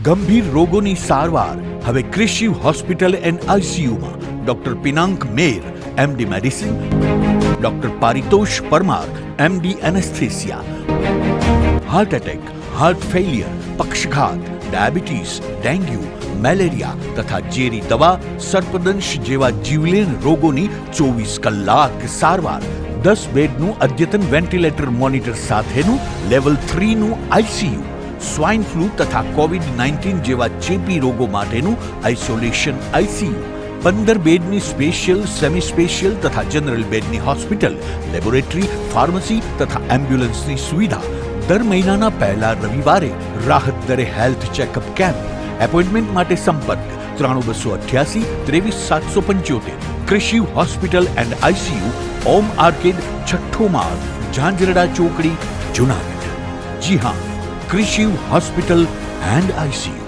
ગંભીર રોગોની સારવાર હવે કૃષિ હોસ્પિટલ એન્ડ આઈસીયુમાં doctor Pinank Mer, MD medicine, doctor Paritosh Parmar, MD anaesthesia, heart attack, heart failure, પક્ષઘાત, ડાયાબિટીસ, ડેન્ગ્યુ, મેલેરિયા તથા ઝેરી દવા, સર્પદંશ જેવા જીવલેણ રોગોની 24 કલાક સારવાર, 10 બેડનું અદ્યતન વેન્ટિલેટર મોનિટર સાથેનું લેવલ 3નું આઈસીયુ, સ્વાઇન ફ્લૂ તથા કોવિડ-19 જેવા ચેપી રોગો માટેનું આઇસોલેશન આઈસીયુ, 15 બેડની સ્પેશિયલ, સેમી સ્પેશિયલ તથા જનરલ બેડની હોસ્પિટલ, લેબોરેટરી, ફાર્મસી તથા એમ્બ્યુલન્સની સુવિધા, દર મહિનાના પહેલા રવિવારે રાહત દરે હેલ્થ ચેકઅપ કેમ્પ. એપોઇન્ટમેન્ટ માટે સંપર્ક 9288 23775. કૃષિ hospital and ICU, Om arcade, છઠ્ઠો માળ, ઝાંઝરડા ચોકડી, જુનાગઢ. જી હા, કૃષિ હોસ્પિટલ એન્ડ આઈસીયુ.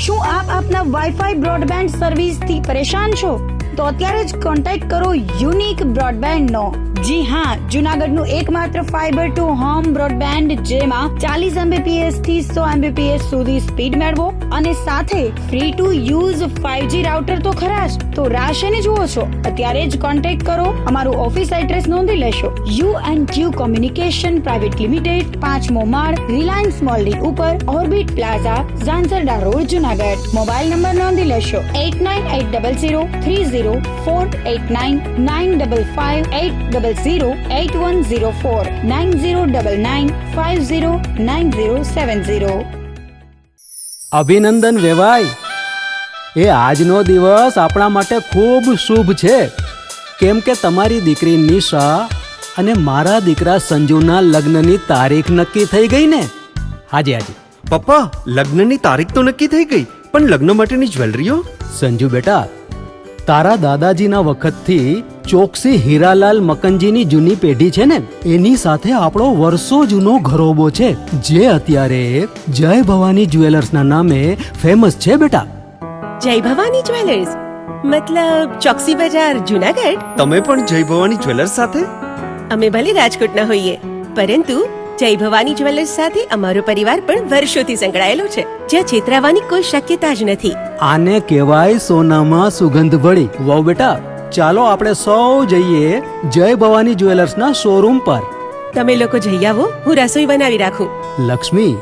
શું આપ આપના વાઈફાઈ બ્રોડબેન્ડ સર્વિસથી પરેશાન છો? તો અત્યારે જ કોન્ટેક્ટ કરો યુનિક બ્રોડબેન્ડ નો. જી હા, જુનાગઢનું એકમાત્ર ફાઈબર ટુ હોમ બ્રોડબેન્ડ, જેમાં 40 Mbps થી 100 Mbps સુધી સ્પીડ મેળવો અને સાથે free to use 5G router તો ખરા જ. તો રાહ શેની જુઓ છો? અત્યારે જ કોન્ટેક્ટ કરો. અમારું ઓફિસ એડ્રેસ નોંધી લેશો. U&Q કોમ્યુનિકેશન પ્રાઇવેટ લિમિટેડ, 5મો માળ, રિલાયન્સ મોલની ઉપર, orbit plaza, Zanzarda road, Junagadh. Mobile number નોંધી લેશો 8980030489 95580808104 9099509070. અભિનંદન વેવાય. એ આજનો દિવસ આપણા માટે ખૂબ શુભ છે, કેમ કે તમારી દીકરી નિશા અને મારા દીકરા સંજુના લગ્નની તારીખ નક્કી થઈ ગઈ ને. હાજી હાજી પપ્પા, લગ્નની તારીખ તો નક્કી થઈ ગઈ, પણ લગ્ન માટેની જ્વેલરીઓ? સંજુ બેટા, તારા દાદાજીના વખતથી ચોકસી હીરાલાલ મકનજીની જૂની પેઢી છે ને, એની સાથે આપણો વર્ષો જૂનો ઘરોબો છે, જે અત્યારે જય ભવાની જ્વેલર્સના નામે ફેમસ છે બેટા. જય ભવાની જ્વેલર્સ મતલબ ચોકસી બજાર, જુનાગઢ? તમે પણ જય ભવાની જ્વેલર્સ સાથે? અમે ભલે રાજકોટના હોઈએ, પરંતુ જય ભવાની જ્વેલર્સ સાથે અમારો પરિવાર પણ વર્ષોથી સંકળાયેલો છે, જ્યાં છેતરાવાની કોઈ શક્યતા જ નથી. આને કહેવાય સોનામાં સુગંધ ભળી. વાવ બેટા, ચાલો આપણે સૌ જઈએ જય ભવાની જ્વેલર્સના શોરૂમ પર. તમે લોકો જઈ આવો, હું રસોઈ બનાવી રાખું. લક્ષ્મી,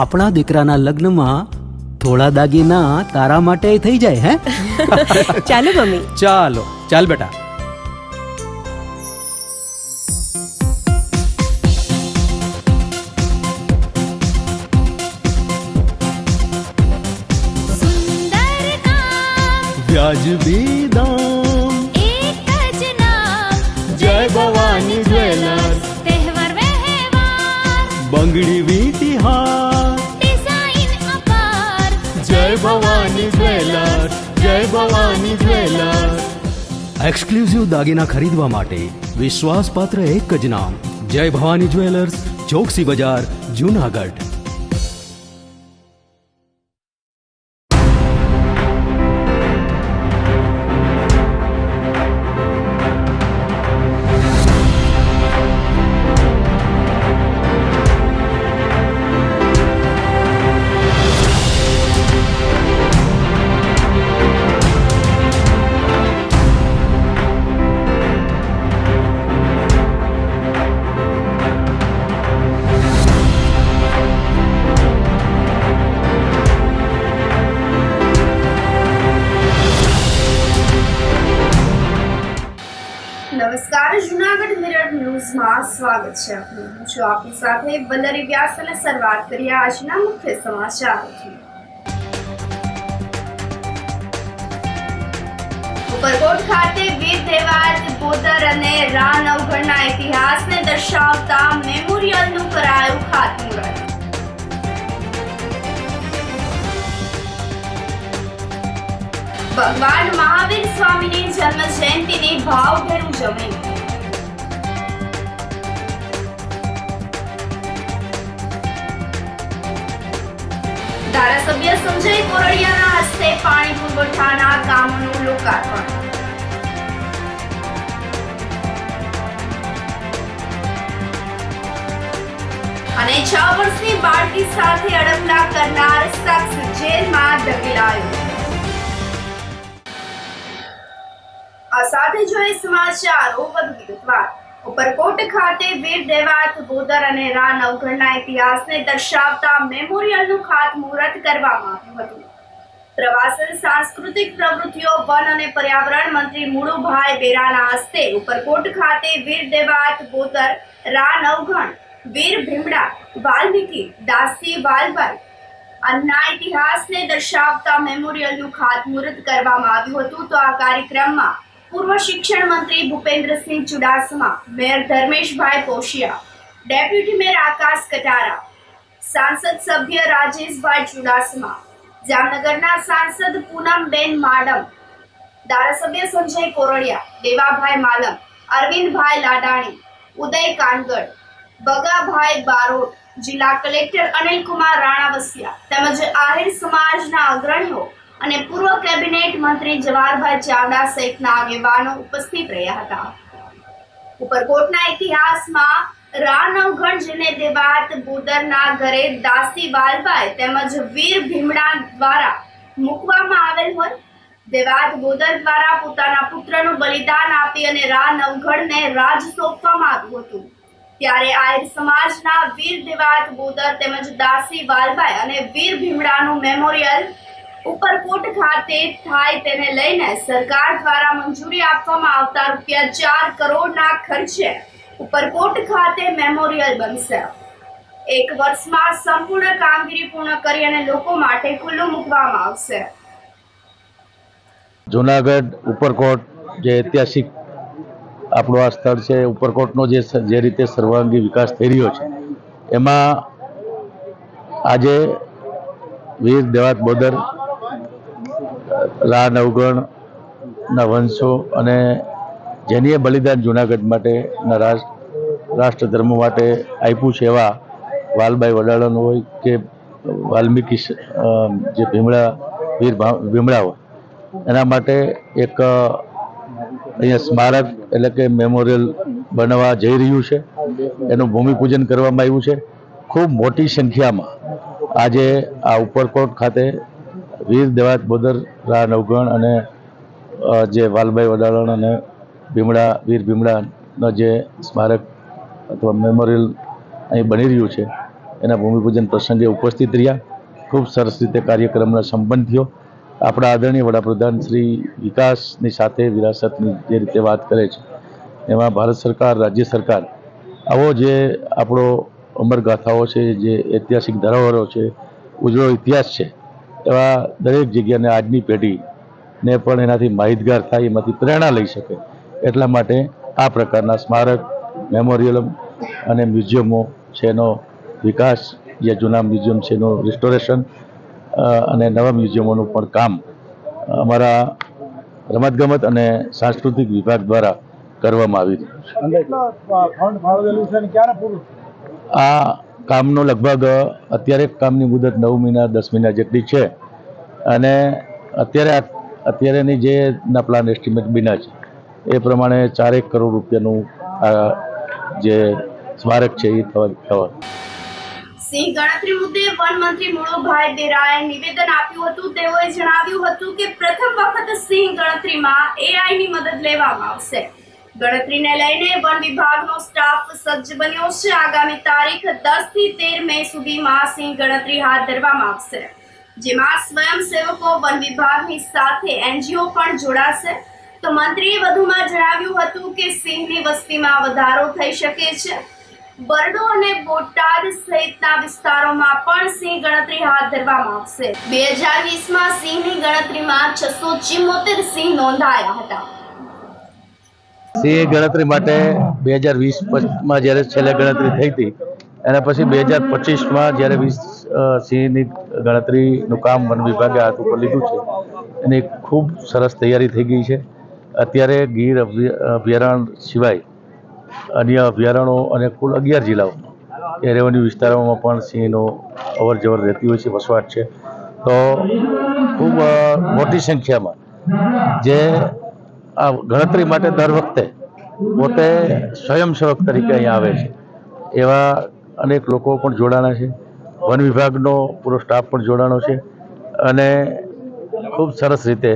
આપણા દીકરાના લગ્નમાં થોડા દાગીના તારા માટે થઈ જાય. હે ચાલો મમ્મી. ચાલો ચાલ બેટા. વ્યાજબી દામ, એક જ નામ, જય ભવાની જ્વેલર્સ. તહેવાર વ્યવહાર, બંગડી વીંટી હાર, ડિઝાઇન અપાર, જય ભવાની જ્વેલર્સ, જય ભવાની જ્વેલર્સ. એક્સક્લુઝિવ દાગીના ખરીદવા માટે વિશ્વાસપાત્ર એક જ નામ, જય ભવાની જ્વેલર્સ, ચોકસી બજાર, જુનાગઢ. નમસ્કાર, જુનાગઢ મિરર ન્યૂઝમાં સ્વાગત છે આપનું. હું છું આપની સાથે વલ્લરી વ્યાસ અને શરૂઆત કરીએ આજના મુખ્ય સમાચારોથી. ઉપરકોટ ખાતે વીર તહેવાર બોદર અને રા નવગઢના ઇતિહાસને દર્શાવતા મેમોરિયલનું કરાયું ખાતમુહૂર્ત. ભગવાન મહાવીર સ્વામીની જન્મ જયંતિની ભાવભેર ઉજવણી. ધારાસભ્ય સંજય કોરડિયાના હસ્તે પાણી પુરવઠાના કામોનું લોકાર્પણ. અને 6 વર્ષની બાળકી સાથે અડકલા કરનાર શખ્સ જેલમાં ધકેલાયો. આ સાથે જોઈએ સમાચારો વધુ વિગતવાર. ઉપરકોટ ખાતે વીર દેવાત બોદર અને રા નવઘણના ઇતિહાસને દર્શાવતા મેમોરિયલનું ખાતમુહૂર્ત કરવામાં આવ્યું હતું. પ્રવાસન સાંસ્કૃતિક પ્રવૃત્તિઓ વન અને પર્યાવરણ મંત્રી મુળુભાઈ બેરાના હસ્તે ઉપરકોટ ખાતે વીર દેવાત બોદર, રા નવઘણ, વીર ભીમડા, વાલ્મીકી, દાસી વાલભાઈ અન્ના ઇતિહાસને દર્શાવતા મેમોરિયલનું ખાતમુહૂર્ત કરવામાં આવ્યું હતું. તો આ કાર્યક્રમમાં પૂર્વ શિક્ષણ મંત્રી Bhupendrasinh Chudasama, mayor Dharmeshbhai પોશિયા, deputy mayor આકાશ કટારા, સાંસદ સભ્ય રાજેશભાઈ ચુડાસમા, જામનગરના સાંસદ પૂનમબેન માડમ, ધારાસભ્ય સંજય કોરડિયા, દેવાભાઈ માલમ, અરવિંદભાઈ લાડાણી, ઉદય કાનગડ, બગાભાઈ બારોટ, જિલ્લા કલેક્ટર અનિલકુમાર રાણાવસિયા તેમજ આહિર સમાજના અગ્રણીઓ અને પૂર્વ કેબિનેટ મંત્રી જવાહરભાઈ ચાવડા સહિતના આગેવાનો ઉપસ્થિત રહ્યા હતા. ઉપરકોટના ઇતિહાસમાં રા નવઘણ જેને દેવાત બોદરના ઘરે દાસી વાલભાઈ તેમજ વીર ભીમડા દ્વારા મૂકવામાં આવેલ હોય. દેવાત બોદર દ્વારા પોતાના પુત્રનું બલિદાન આપી અને રા નવઘણને રાજ સોંપવામાં આવ્યું હતું. ત્યારે આહિર સમાજના વીર દેવાત બોદર તેમજ દાસી વાલભાઈ અને વીર ભીમડાનું મેમોરિયલ ઉપરકોટ ખાતે થાય તેને લઈને સરકાર દ્વારા મંજૂરી આપવામાં આવતા ₹4 કરોડના ખર્ચે ઉપરકોટ ખાતે મેમોરિયલ બનશે. 1 વર્ષમાં સંપૂર્ણ કામગીરી પૂર્ણ કરી અને લોકો માટે ખુલ્લું મૂકવામાં આવશે. જુનાગઢ ઉપરકોટ જે ઐતિહાસિક આપણું આ સ્થળ છે, ઉપરકોટનો જે રીતે સર્વાંગી વિકાસ થઈ રહ્યો છે એમાં આજે વીર દેવાત બોદર, રા નવઘણના વંશો અને જેનીએ બલિદાન જુનાગઢ માટે રાષ્ટ્ર ધર્મ માટે આપ્યું છે એવા વાલભાઈ વડાલાનું હોય કે વાલ્મીકી જે ભીમડા વીર ભીમડા હોય એના માટે એક અહીંયા સ્મારક એટલે કે મેમોરિયલ બનવા જઈ રહ્યું છે. એનું ભૂમિપૂજન કરવામાં આવ્યું છે. ખૂબ મોટી સંખ્યામાં આજે આ ઉપરકોટ ખાતે વીર દેવાત બોદર, રા નવઘણ અને જે વાલભાઈ વડાલા અને વીર ભીમડાનો જે સ્મારક અથવા મેમોરિયલ અહીં બની રહ્યું છે એના ભૂમિપૂજન પ્રસંગે ઉપસ્થિત રહ્યા. ખૂબ સરસ રીતે કાર્યક્રમનો સંપન્ન થયો. આપણા આદરણીય વડાપ્રધાન શ્રી વિકાસની સાથે વિરાસતની જે રીતે વાત કરે છે એમાં ભારત સરકાર, રાજ્ય સરકાર આવો જે આપણો અમરગાથાઓ છે, જે ઐતિહાસિક ધરોહરો છે, ઉજળો ઇતિહાસ છે એવા દરેક જગ્યાને આજની પેઢીને પણ એનાથી માહિતગાર થાય, એમાંથી પ્રેરણા લઈ શકે એટલા માટે આ પ્રકારના સ્મારક, મેમોરિયલ અને મ્યુઝિયમો છે એનો વિકાસ, જે જૂના મ્યુઝિયમ છે એનું રિસ્ટોરેશન અને નવા મ્યુઝિયમોનું પણ કામ અમારા રમતગમત અને સાંસ્કૃતિક વિભાગ દ્વારા કરવામાં આવી રહ્યું છે. આ કામનો લગભગ અત્યારે કામની મુદત 9 મહિના 10 મહિના જેટલી છે અને અત્યારેની જે પ્લાન એસ્ટિમેટ બન્યા છે એ પ્રમાણે 4 કરોડ રૂપિયાનું આ જે સ્મારક છે એ થવા. સિંહ ગણતરી મુદ્દે વન મંત્રી મુળુભાઈ બેરાએ નિવેદન આપ્યું હતું. તેઓએ જણાવ્યું હતું કે પ્રથમ વખત સિંહ ગણતરીમાં એઆઈની મદદ લેવામાં આવશે. ગણતરીને લઈને વન વિભાગનો સ્ટાફ સજ્જ બન્યો છે. આગામી તારીખ 10 થી 13 મે સુધીમાં સિંહ ગણતરી હાથ ધરવામાં આવશે, જેમાં સ્વયંસેવકો, વન વિભાગની સાથે એનજીઓ પણ જોડાશે. તો મંત્રીએ વધુમાં જણાવ્યું હતું કે સિંહની વસ્તીમાં વધારો થઈ શકે છે. બરડો અને બોટાદ સહિતના વિસ્તારોમાં પણ સિંહ ગણતરી હાથ ધરવામાં આવશે. 2020માં સિંહની ગણતરીમાં 674 સિંહ નોંધાયા હતા. સિંહ ગણતરી માટે 2020માં જ્યારે છેલ્લે ગણતરી થઈ હતી એના પછી 2025માં જ્યારે સિંહની ગણતરીનું કામ વન વિભાગે હાથ ઉપર લીધું છે એની ખૂબ સરસ તૈયારી થઈ ગઈ છે. અત્યારે ગીર અભયારણ્ય સિવાય અન્ય અભયારણ્યો અને કુલ 11 જિલ્લાઓમાં એ રેવન્યુ વિસ્તારોમાં પણ સિંહનો અવર જવર રહેતી હોય છે, વસવાટ છે. તો ખૂબ મોટી સંખ્યામાં જે આ ગણતરી માટે દર વખતે પોતે સ્વયંસેવક તરીકે અહીંયા આવે છે એવા અનેક લોકો પણ જોડાણા છે. વન વિભાગનો પૂરો સ્ટાફ પણ જોડાણો છે અને ખૂબ સરસ રીતે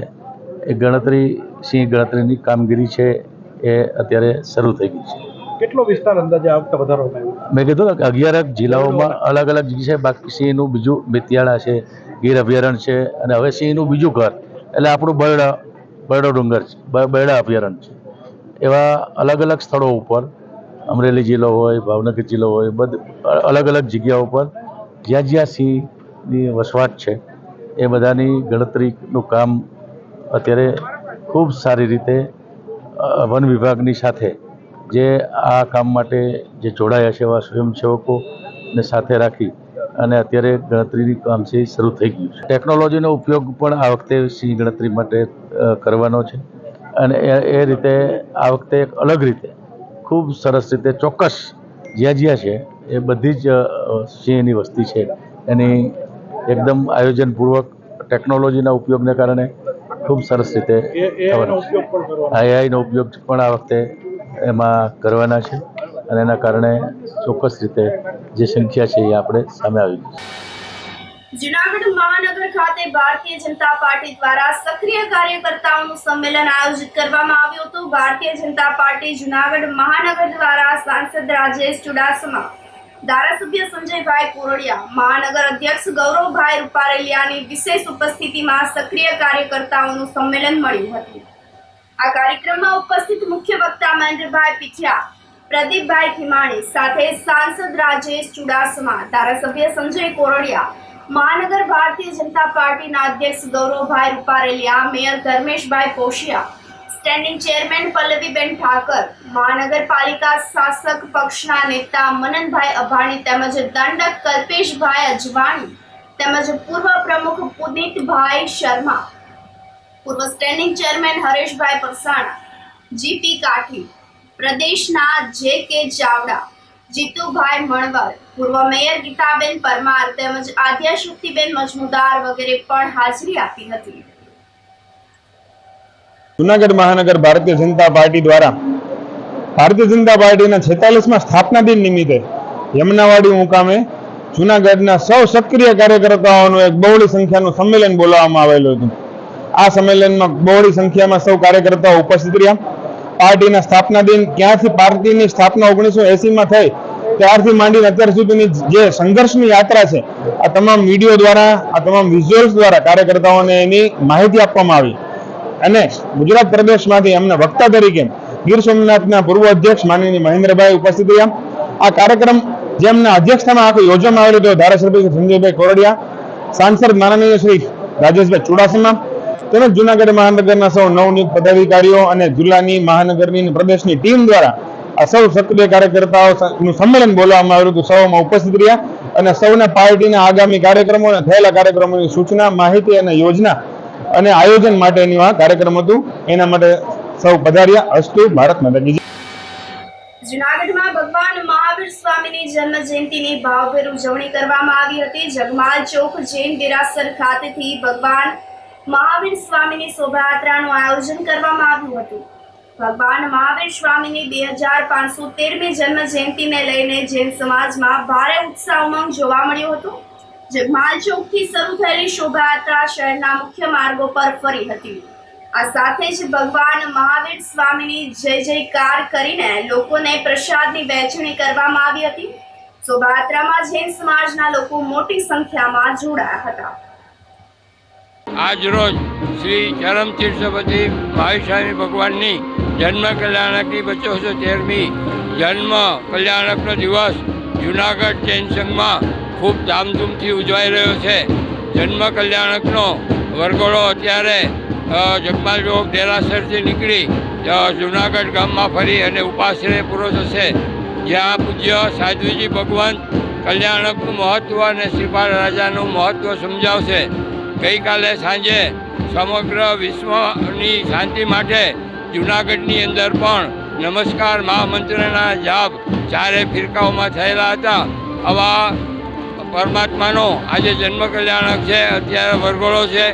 એ ગણતરી સિંહ ગણતરીની કામગીરી છે એ અત્યારે શરૂ થઈ ગઈ છે. કેટલો વિસ્તાર અંદાજે આ વખતે વધારવામાં આવ્યો? મેં કીધું ને કે 11 જિલ્લાઓમાં અલગ અલગ છે. બાકી સિંહનું બીજું બેતિયાળા છે, ગીર અભયારણ્ય છે અને હવે સિંહનું બીજું ઘર એટલે આપણું બરડો ડુંગર છે, બરડા અભયારણ્ય છે. એવા અલગ અલગ સ્થળો ઉપર અમરેલી જિલ્લો હોય, ભાવનગર જિલ્લો હોય, અલગ અલગ જગ્યાઓ પર જ્યાં જ્યાં સિંહની વસવાટ છે એ બધાની ગણતરીનું કામ અત્યારે ખૂબ સારી રીતે વન વિભાગની સાથે જે આ કામ માટે જે જોડાયા છે એવા સ્વયંસેવકોને સાથે રાખી અને અત્યારે ગણતરીની કામ છે એ શરૂ થઈ ગયું છે. ટેકનોલોજીનો ઉપયોગ પણ આ વખતે સિંહ ગણતરી માટે કરવાનો છે અને એ રીતે આ વખતે એક અલગ રીતે ખૂબ સરસ રીતે ચોક્કસ જ્યાં જ્યાં છે એ બધી જ સિંહની વસ્તી છે એની એકદમ આયોજનપૂર્વક ટેકનોલોજીના ઉપયોગને કારણે ખૂબ સરસ રીતે એઆઈનો ઉપયોગ પણ આ વખતે એમાં કરવાના છે અને એના કારણે ચોક્કસ રીતે જે સંખ્યા છે એ આપણે સામે આવી છે. જૂનાગઢ મહાનગર ખાતે ભારતીય જનતા પાર્ટી દ્વારા સક્રિય કાર્યકર્તાઓનું સંમેલન આયોજિત કરવામાં આવ્યું હતું. ભારતીય જનતા પાર્ટી જૂનાગઢ મહાનગર દ્વારા સાંસદ રાજેશ ચુડાસમા, ધારાસભ્ય સંજયભાઈ કોરડિયા, મહાનગર અધ્યક્ષ ગૌરવભાઈ રૂપારેલિયાની વિશેષ ઉપસ્થિતિમાં સક્રિય કાર્યકર્તાઓનું સંમેલન મળ્યું હતું. આ કાર્યક્રમમાં ઉપસ્થિત મુખ્ય વક્તા મહેન્દ્રભાઈ પીઠિયા, પ્રદીપભાઈ ખીમાણી સાથે સાંસદ રાજેશ ચુડાસમા, ધારાસભ્ય સંજય કોરડિયા, મહાનગર ભારતીય જનતા પાર્ટીના અધ્યક્ષ Gauravbhai Rupareliya, mayor Dharmeshbhai પોશિયા, standing chairman Pallaviben Thakar, મહાનગરપાલિકા શાસક પક્ષના નેતા મનનભાઈ અભાણી તેમજ દંડક કલ્પેશભાઈ અજવાણી તેમજ પૂર્વ પ્રમુખ પુનિતભાઈ શર્મા, પૂર્વ standing chairman Hareshbhai Parsana, GP Kathi, પ્રદેશના જે.કે. ચાવડા, જીતુભાઈ મણવર, પૂર્વ મેયર ગીતાબેન પરમાર તેમજ આદ્યાશક્તિબેન મજમુદાર વગેરે પણ હાજરી આપી હતી. જૂનાગઢ મહાનગર ભારતીય જનતા પાર્ટી દ્વારા ભારતીય જનતા પાર્ટીના 46મા સ્થાપના દિન નિમિત્તે યમુનાવાડી મુકામે જૂનાગઢના સૌ સક્રિય કાર્યકર્તાઓનું એક બહોળી સંખ્યાનું સંમેલન બોલાવવામાં આવેલું હતું. આ સંમેલનમાં બહોળી સંખ્યામાં સૌ કાર્યકર્તાઓ ઉપસ્થિત રહ્યા. પાર્ટીના સ્થાપના દિન ક્યાંથી પાર્ટીની સ્થાપના 1980માં થઈ ત્યારથી માંડીને અત્યાર સુધીની જે સંઘર્ષની યાત્રા છે આ તમામ વિડીયો દ્વારા, આ તમામ વિઝ્યુઅલ્સ દ્વારા કાર્યકર્તાઓને એની માહિતી આપવામાં આવી અને ગુજરાત પ્રદેશમાંથી એમના વક્તા તરીકે ગીર સોમનાથના પૂર્વ અધ્યક્ષ માનનીય મહેન્દ્રભાઈ ઉપસ્થિત રહ્યા. આ કાર્યક્રમ જેમના અધ્યક્ષતામાં આખો યોજવામાં આવેલો હતો ધારાસભ્ય સંજયભાઈ કોરડિયા, સાંસદ માનનીય શ્રી રાજેશભાઈ ચુડાસમા તેમજ જૂનાગઢ મહાનગરના સૌ નવનિયુક્ત પદાધિકારીઓ અને જિલ્લાની, મહાનગરની, પ્રદેશની ટીમ દ્વારા આ સૌ સક્રિય કાર્યકર્તાઓનું સંમેલન બોલાવવામાં આવ્યું હતું. સૌમાં ઉપસ્થિત રહ્યા અને સૌને પાર્ટીના આગામી કાર્યક્રમો અને થયેલા કાર્યક્રમોની સૂચના, માહિતી અને યોજના અને આયોજન માટેનું આ કાર્યક્રમ હતું. એના માટે સૌ પધાર્યા. અસ્તુ. ભારત માતા કી જય. જૂનાગઢમાં ભગવાન મહાવીર સ્વામીની જન્મ જયંતિની ભાવભેર ઉજવણી કરવામાં આવી હતી. જગમાલ ચોક જૈન દેરાસર ખાતેથી ભગવાન મહાવીર સ્વામીની શોભાયાત્રાનું આયોજન કરવામાં આવ્યું હતું. ભગવાન મહાવીર સ્વામીની 2513મી જન્મ જયંતિને લઈને જૈન સમાજમાં ભારે ઉત્સાહ ઉમંગ જોવા મળ્યો હતો. જગમાલ ચોકથી શરૂ થયેલી શોભાયાત્રા શહેરના મુખ્ય માર્ગો પર ફરી હતી. આ સાથે જ ભગવાન મહાવીર સ્વામીની જય જયકાર કરીને લોકોને પ્રસાદની વહેંચણી કરવામાં આવી હતી. શોભાયાત્રામાં જૈન સમાજના લોકો મોટી સંખ્યામાં જોડાયા હતા. આજરોજ શ્રી ચરમતીર્થપતિ મહાવીર સ્વામી ભગવાનની જન્મ કલ્યાણકની 213મી જન્મ કલ્યાણકનો દિવસ જૂનાગઢ જૈન સંઘમાં ખૂબ ધામધૂમથી ઉજવાઈ રહ્યો છે. જન્મ કલ્યાણકનો વરઘોડો અત્યારે જગમાલ ચોક દેરાસરથી નીકળી જૂનાગઢ ગામમાં ફરી અને ઉપાશ્રય પૂરો થશે, જ્યાં પૂજ્ય સાધ્વીજી ભગવાન કલ્યાણકનું મહત્ત્વ અને શ્રીપાલ રાજાનું મહત્ત્વ સમજાવશે. ગઈકાલે સાંજે સમગ્ર વિશ્વની શાંતિ માટે જૂનાગઢની અંદર પણ નમસ્કાર મહામંત્રના જાપ ચારે ફિરકાઓમાં થયેલા હતા. આવા પરમાત્માનો આજે જન્મ કલ્યાણક છે, અત્યારે વરઘોડો છે.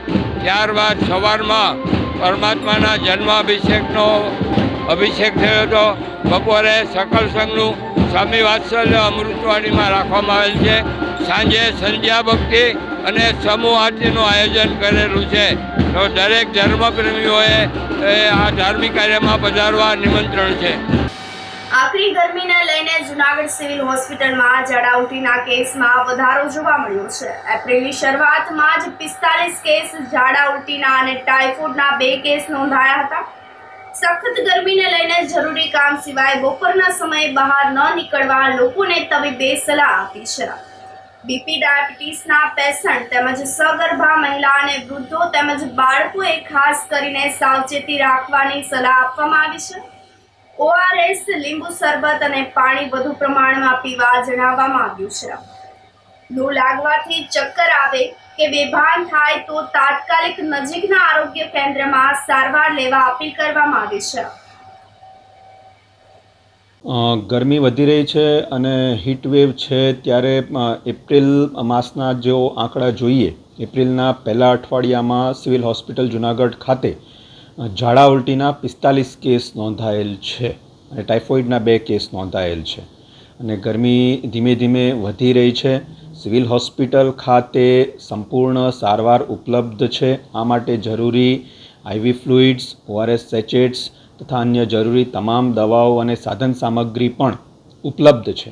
ત્યારબાદ સવારમાં પરમાત્માના જન્માભિષેકનો અભિષેક થયો હતો. બપોરે સકલ સંઘનું સ્વામી વાત્સલ્ય અમૃતવાણીમાં રાખવામાં આવેલ છે. સાંજે સંધ્યા ભક્તિ અને સમૂહ આરતીનું આયોજન કરેલું છે. તો દરેક ધર્મપ્રેમીઓએ આ ધાર્મિક કાર્યમાં પધારવા નિમંત્રણ છે. આકરી ગરમીને લઈને જૂનાગઢ સિવિલ હોસ્પિટલમાં ઝાડા ઉલટીના કેસમાં વધારો જોવા મળ્યો છે. એપ્રિલની શરૂઆતમાં જ 45 કેસ ઝાડા ઉલટીના અને ટાઇફોઇડના 2 કેસ નોંધાયા હતા. સખત ગરમીને લઈને જરૂરી કામ સિવાય બપોરના સમયે બહાર ન નીકળવા લોકોને તબીબે સલાહ આપી છે. બીપી ડાયાબિટીસના પેશન્ટ તેમજ સગર્ભા મહિલા અને વૃદ્ધો તેમજ બાળકોએ ખાસ કરીને સાવચેતી રાખવાની સલાહ આપવામાં આવી છે. ORS, લીંબુ શરબત અને પાણી વધુ પ્રમાણમાં પીવા જણાવવામાં આવ્યું છે. લૂ લાગવાથી ચક્કર આવે કે બેભાન થાય તો તાત્કાલિક નજીકના આરોગ્ય કેન્દ્રમાં સારવાર લેવા અપીલ કરવામાં આવી છે. ગરમી વધી રહી છે અને હીટવેવ છે, ત્યારે એપ્રિલ માસના જો આંકડા જોઈએ, એપ્રિલના પહેલા અઠવાડિયામાં સિવિલ હોસ્પિટલ જુનાગઢ ખાતે ઝાડા ઉલટીના 45 કેસ નોંધાયેલ છે અને ટાઇફોઇડના 2 કેસ નોંધાયેલ છે. અને ગરમી ધીમે ધીમે વધી રહી છે. સિવિલ હોસ્પિટલ ખાતે સંપૂર્ણ સારવાર ઉપલબ્ધ છે. આ માટે જરૂરી IV ફ્લુઇડ્સ, ORS સેચેટ્સ તથા અન્ય જરૂરી તમામ દવાઓ અને સાધન સામગ્રી પણ ઉપલબ્ધ છે.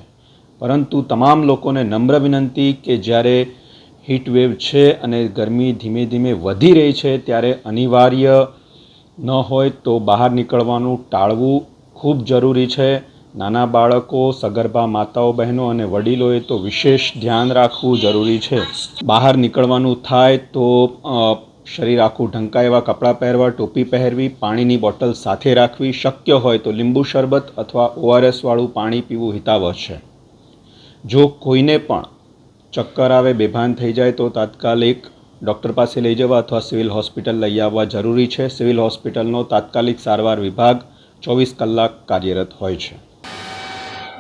પરંતુ તમામ લોકોને નમ્ર વિનંતી કે જ્યારે હીટવેવ છે અને ગરમી ધીમે ધીમે વધી રહી છે ત્યારે અનિવાર્ય ન હોય તો બહાર નીકળવાનું ટાળવું ખૂબ જરૂરી છે. નાના બાળકો, સગર્ભા માતાઓ બહેનો અને વડીલોએ તો વિશેષ ધ્યાન રાખવું જરૂરી છે. બહાર નીકળવાનું થાય તો શરીર આખું ઢંકાય એવા કપડાં પહેરવા, ટોપી પહેરવી, પાણીની બોટલ સાથે રાખવી, શક્ય હોય તો લીંબુ શરબત અથવા ORS વાળું પાણી પીવું હિતાવહ છે. જો કોઈને પણ ચક્કર આવે, બેભાન થઈ જાય તો તાત્કાલિક ડૉક્ટર પાસે લઈ જવા અથવા સિવિલ હોસ્પિટલ લઈ આવવા જરૂરી છે. સિવિલ હોસ્પિટલનો તાત્કાલિક સારવાર વિભાગ 24 કલાક કાર્યરત હોય છે.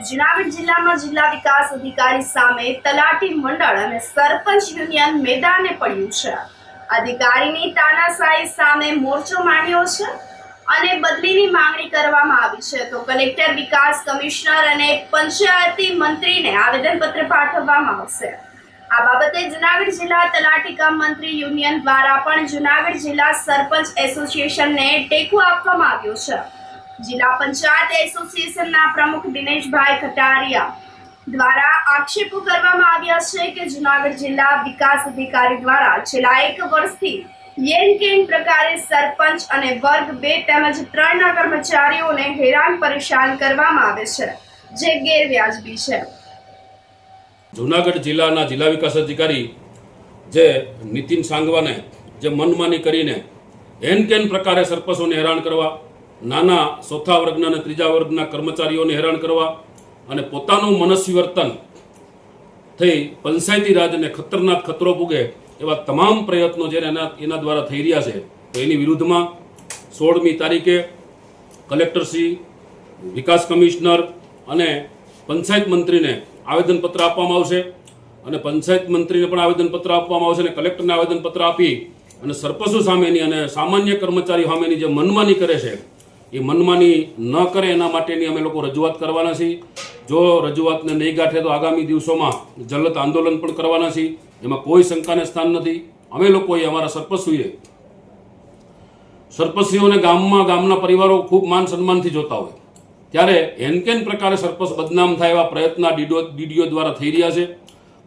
જૂનાગઢ જિલ્લામાં જિલ્લા વિકાસ અધિકારી સામે તલાટી મંડળ અને સરપંચ યુનિયન મેદાને પડ્યું છે. અધિકારીની તાનાશાહી સામે મોરચો માંડ્યો છે અને બદલીની માંગણી કરવામાં આવી છે. તો કલેક્ટર, વિકાસ કમિશનર અને પંચાયતી મંત્રીને આવેદનપત્ર પાઠવવામાં આવશે. આ બાબતે જૂનાગઢ જિલ્લા તલાટી કમ મંત્રી યુનિયન દ્વારા પણ જૂનાગઢ જિલ્લા સરપંચ એસોસિએશનને ટેકો આપવામાં આવ્યો છે. જિલ્લા પંચાયત એસોસિએશનના પ્રમુખ દિનેશભાઈ ખટારિયા દ્વારા આક્ષેપો કરવામાં આવ્યા છે કે જૂનાગઢ જિલ્લા વિકાસ અધિકારી દ્વારા છેલ્લા 1 વર્ષથી યેન કેન પ્રકારે સરપંચ અને વર્ગ 2 તેમજ 3ના કર્મચારીઓને હેરાન પરેશાન કરવામાં આવે છે, જે ગેરવ્યાજબી છે. જૂનાગઢ જિલ્લાના જિલ્લા વિકાસ અધિકારી જે નીતિન સાંગવાને જે મનમાની કરીને હેન કેન પ્રકારે સરપંચોને હેરાન કરવા, નાના ચોથા વર્ગના અને ત્રીજા વર્ગના કર્મચારીઓને હેરાન કરવા અને પોતાનું મનસ્વિવર્તન થઈ પંચાયતી રાજને ખતરનાક ખતરો પૂગે એવા તમામ પ્રયત્નો જે એના દ્વારા થઈ રહ્યા છે, તો એની વિરુદ્ધમાં 16મી તારીખે કલેક્ટરશ્રી, વિકાસ કમિશનર અને પંચાયત મંત્રીને આવેદનપત્ર આપવામાં આવશે. અને પંચાયત મંત્રીને પણ આવેદનપત્ર આપવામાં આવશે અને કલેક્ટરને આવેદનપત્ર આપી અને સરપંચો સામેની અને સામાન્ય કર્મચારી સામેની જે મનમાની કરે છે એ મનમાની ન કરે એના માટેની અમે લોકો રજૂઆત કરવાના છીએ. જો રજૂઆતને નહીં ગાંઠે તો આગામી દિવસોમાં જલદ આંદોલન પણ કરવાના છીએ. એમાં કોઈ શંકાને સ્થાન નથી. અમે લોકોએ અમારા સરપંચીઓને ગામના પરિવારો ખૂબ માન સન્માનથી જોતા હોય, ત્યારે હેનકેન પ્રકારે સરપંચ બદનામ થાય એવા પ્રયત્ન ડીડીઓ દ્વારા થઈ રહ્યા છે.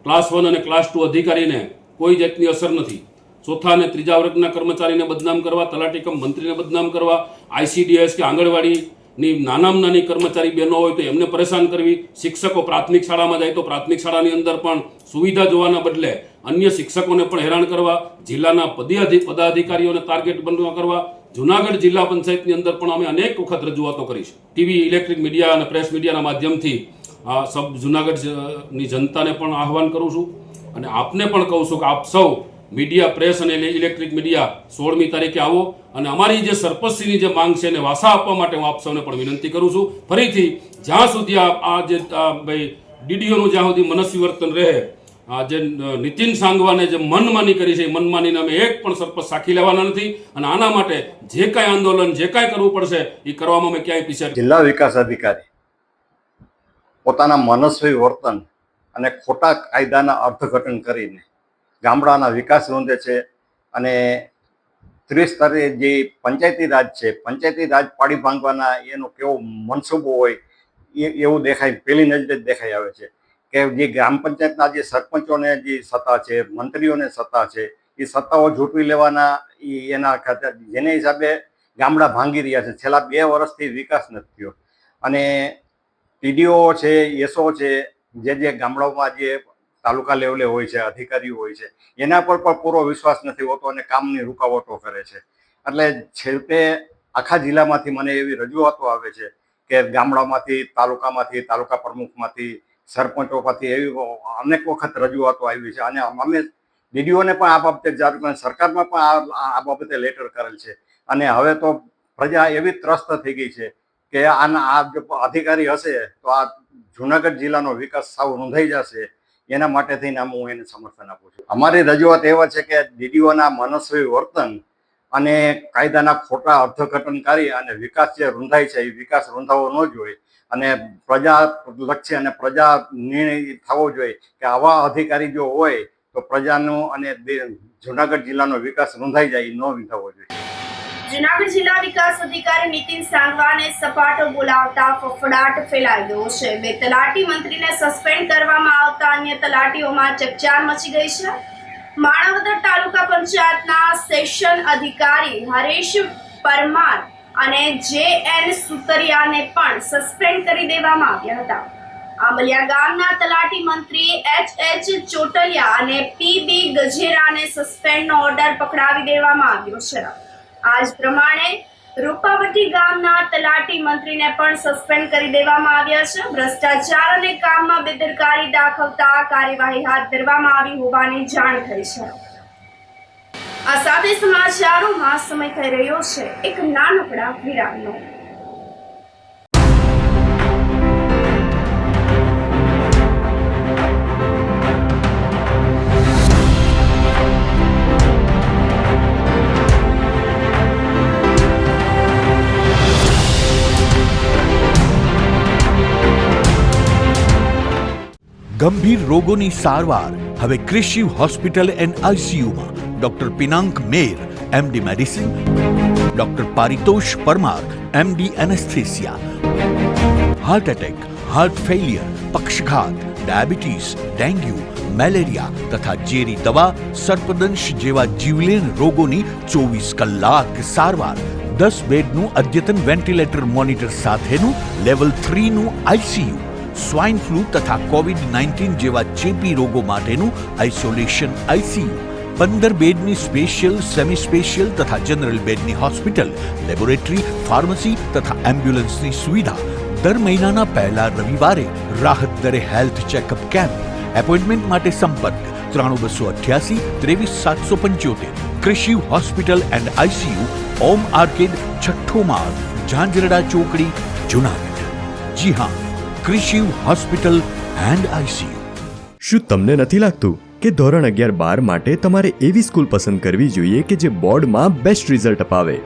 ક્લાસ 1 અને ક્લાસ 2 અધિકારીને કોઈ જાતની અસર નથી. ચોથા અને ત્રીજા વર્ગના કર્મચારીને બદનામ કરવા, તલાટી કમ મંત્રીને બદનામ કરવા, ICDS કે આંગણવાડીની નાનામાં નાની કર્મચારી બહેનો હોય તો એમને પરેશાન કરવી, શિક્ષકો પ્રાથમિક શાળામાં જાય તો પ્રાથમિક શાળાની અંદર પણ સુવિધા જોવાના બદલે અન્ય શિક્ષકોને પણ હેરાન કરવા, જિલ્લાના પદાધિકારીઓને ટાર્ગેટ બનવા કરવા. જૂનાગઢ જિલ્લા પંચાયતની અંદર પણ અમે અનેક વખત રજૂઆતો કરી છે. ટીવી, ઇલેક્ટ્રિક મીડિયા અને પ્રેસ મીડિયાના માધ્યમથી આ જૂનાગઢની જનતાને પણ આહવાન કરું છું અને આપને પણ કહું છું કે આપ સૌ મીડિયા, પ્રેસ અને ઇલેક્ટ્રિક મીડિયા 16મી તારીખે આવો અને અમારી જે સરપંચની જે માંગ છે એને વાસા આપવા માટે હું આપ સૌને પણ વિનંતી કરું છું. ફરીથી જ્યાં સુધી આ જે ભાઈ ડીડીઓનું જ્યાં સુધી મનસ્વિવર્તન રહે, જે નીતિન સાંગવાને જે મનમાની કરી છે એ મનમાનીને અમે એક પણ સરપંચ સાખી લેવાના નથી અને આના માટે જે કાંઈ આંદોલન, જે કાંઈ કરવું પડશે એ કરવામાં અમે ક્યાંય પીછે. જિલ્લા વિકાસ અધિકારી પોતાના મનસ્વી વર્તન અને ખોટા કાયદાના અર્થઘટન કરીને ગામડાના વિકાસ નોંધે છે અને ત્રિસ્તરે જે પંચાયતી રાજ છે, પંચાયતી રાજ પાડી ભાંગવાના એનો કેવો મનસૂબો હોય એવું દેખાય, પહેલી નજરે જ દેખાઈ આવે છે કે જે ગ્રામ પંચાયતના જે સરપંચોને જે સત્તા છે, મંત્રીઓને સત્તા છે, એ સત્તાઓ ઝૂંટવી લેવાના એના ખાતે જેને હિસાબે ગામડા ભાંગી રહ્યા છે. છેલ્લા 2 વર્ષથી વિકાસ નથી થયો અને ટીડીઓ છે, એસઓ છે, જે ગામડાઓમાં જે તાલુકા લેવલે હોય છે, અધિકારીઓ હોય છે, એના પર પણ પૂરો વિશ્વાસ નથી હોતો અને કામની રૂકાવટો કરે છે. એટલે છેવટે આખા જિલ્લામાંથી મને એવી રજૂઆતો આવે છે કે ગામડામાંથી, તાલુકામાંથી, તાલુકા પ્રમુખમાંથી, સરપંચોમાંથી એવી અનેક વખત રજૂઆતો આવી છે અને અમે ડીડીઓને પણ આ બાબતે જાણ કરી, સરકારમાં પણ આ બાબતે લેટર કરેલ છે અને હવે તો પ્રજા એવી ત્રસ્ત થઈ ગઈ છે કે આ જો અધિકારી હશે તો આ જુનાગઢ જિલ્લાનો વિકાસ સાવ રૂંધાઈ જશે. એના માટે થઈને હું એને સમર્થન આપું છું. અમારી રજૂઆત એવા છે કે ડીડીઓના મનસ્વી વર્તન અને કાયદાના ખોટા અર્થઘટનકારી અને વિકાસ જે રૂંધાય છે એ વિકાસ રૂંધાવો ન જોઈએ અને પ્રજા લક્ષી અને પ્રજા નિર્ણય થવો જોઈએ કે આવા અધિકારી જો હોય તો પ્રજાનું અને જુનાગઢ જિલ્લાનો વિકાસ રૂંધાઈ જાય, ન વિંધાવો જોઈએ. જૂનાગઢ જિલ્લા વિકાસ અધિકારી નીતિન સાંગવાને સપાટો બોલાવતા ફફડાટ ફેલાઈ ગયો છે. 2 તલાટી મંત્રીને સસ્પેન્ડ કરવામાં આવતા અન્ય તલાટીઓમાં ચકચાર મચી ગઈ છે. માણાવદર તાલુકા પંચાયતના સેશન અધિકારી હરેશ પરમાર અને JN સુતરિયાને પણ સસ્પેન્ડ કરી દેવામાં આવ્યા હતા. આંબલિયા ગામના તલાટી મંત્રી HH ચોટલિયા અને PB ગજેરાને સસ્પેન્ડનો ઓર્ડર પકડાવી દેવામાં આવ્યો છે. આ જ પ્રમાણે રૂપાવટી ગામના તલાટી મંત્રીને પણ સસ્પેન્ડ કરી દેવામાં આવ્યા છે. ભ્રષ્ટાચાર અને કામમાં બેદરકારી દાખવતા કાર્યવાહી હાથ ધરવામાં આવી હોવાની જાણ થઈ છે. આ સાથે સમાચારોમાં સમય થઈ રહ્યો છે એક નાનકડા વિરામનો. ગંભીર રોગોની સારવાર હવે કૃષિ હોસ્પિટલ એન્ડ આઈસીયુમાં doctor Pinank Mer MD medicine, doctor Paritosh Parmar MD anaesthesia, heart attack, heart failure, પક્ષઘાત, ડાયાબિટીસ, ડેન્ગ્યુ, મેલેરિયા તથા ઝેરી દવા, સર્પદંશ જેવા જીવલેણ રોગોની 24 કલાક સારવાર, 10 બેડનું અદ્યતન વેન્ટિલેટર મોનિટર સાથેનું લેવલ 3નું આઈસીયુ, સ્વાઇન ફ્લૂ તથા COVID-19 જેવા ચેપી રોગો માટેનું આઇસોલેશન આઈસીયુ, 15 બેડની સ્પેશિયલ, સેમી સ્પેશિયલ તથા જનરલ બેડની હોસ્પિટલ, લેબોરેટરી, ફાર્મસી તથા એમ્બ્યુલન્સની સુવિધા, દર મહિનાના પહેલા રવિવારે રાહત દરે હેલ્થ ચેકઅપ કેમ્પ. એપોઇન્ટમેન્ટ માટે સંપર્ક 9288 23775. કૃષિ hospital and ICU, Om arcade, છઠ્ઠો માળ, ઝાંઝરડા ચોકડી, જુનાગઢ. જી હા, કૃષિ હોસ્પિટલ એન્ડ આઈસીયુ. શું તમને નથી લાગતું કે ધોરણ 11-12 માટે તમારે એવી સ્કૂલ પસંદ કરવી જોઈએ કે જે બોર્ડમાં બેસ્ટ રિઝલ્ટ અપાવે?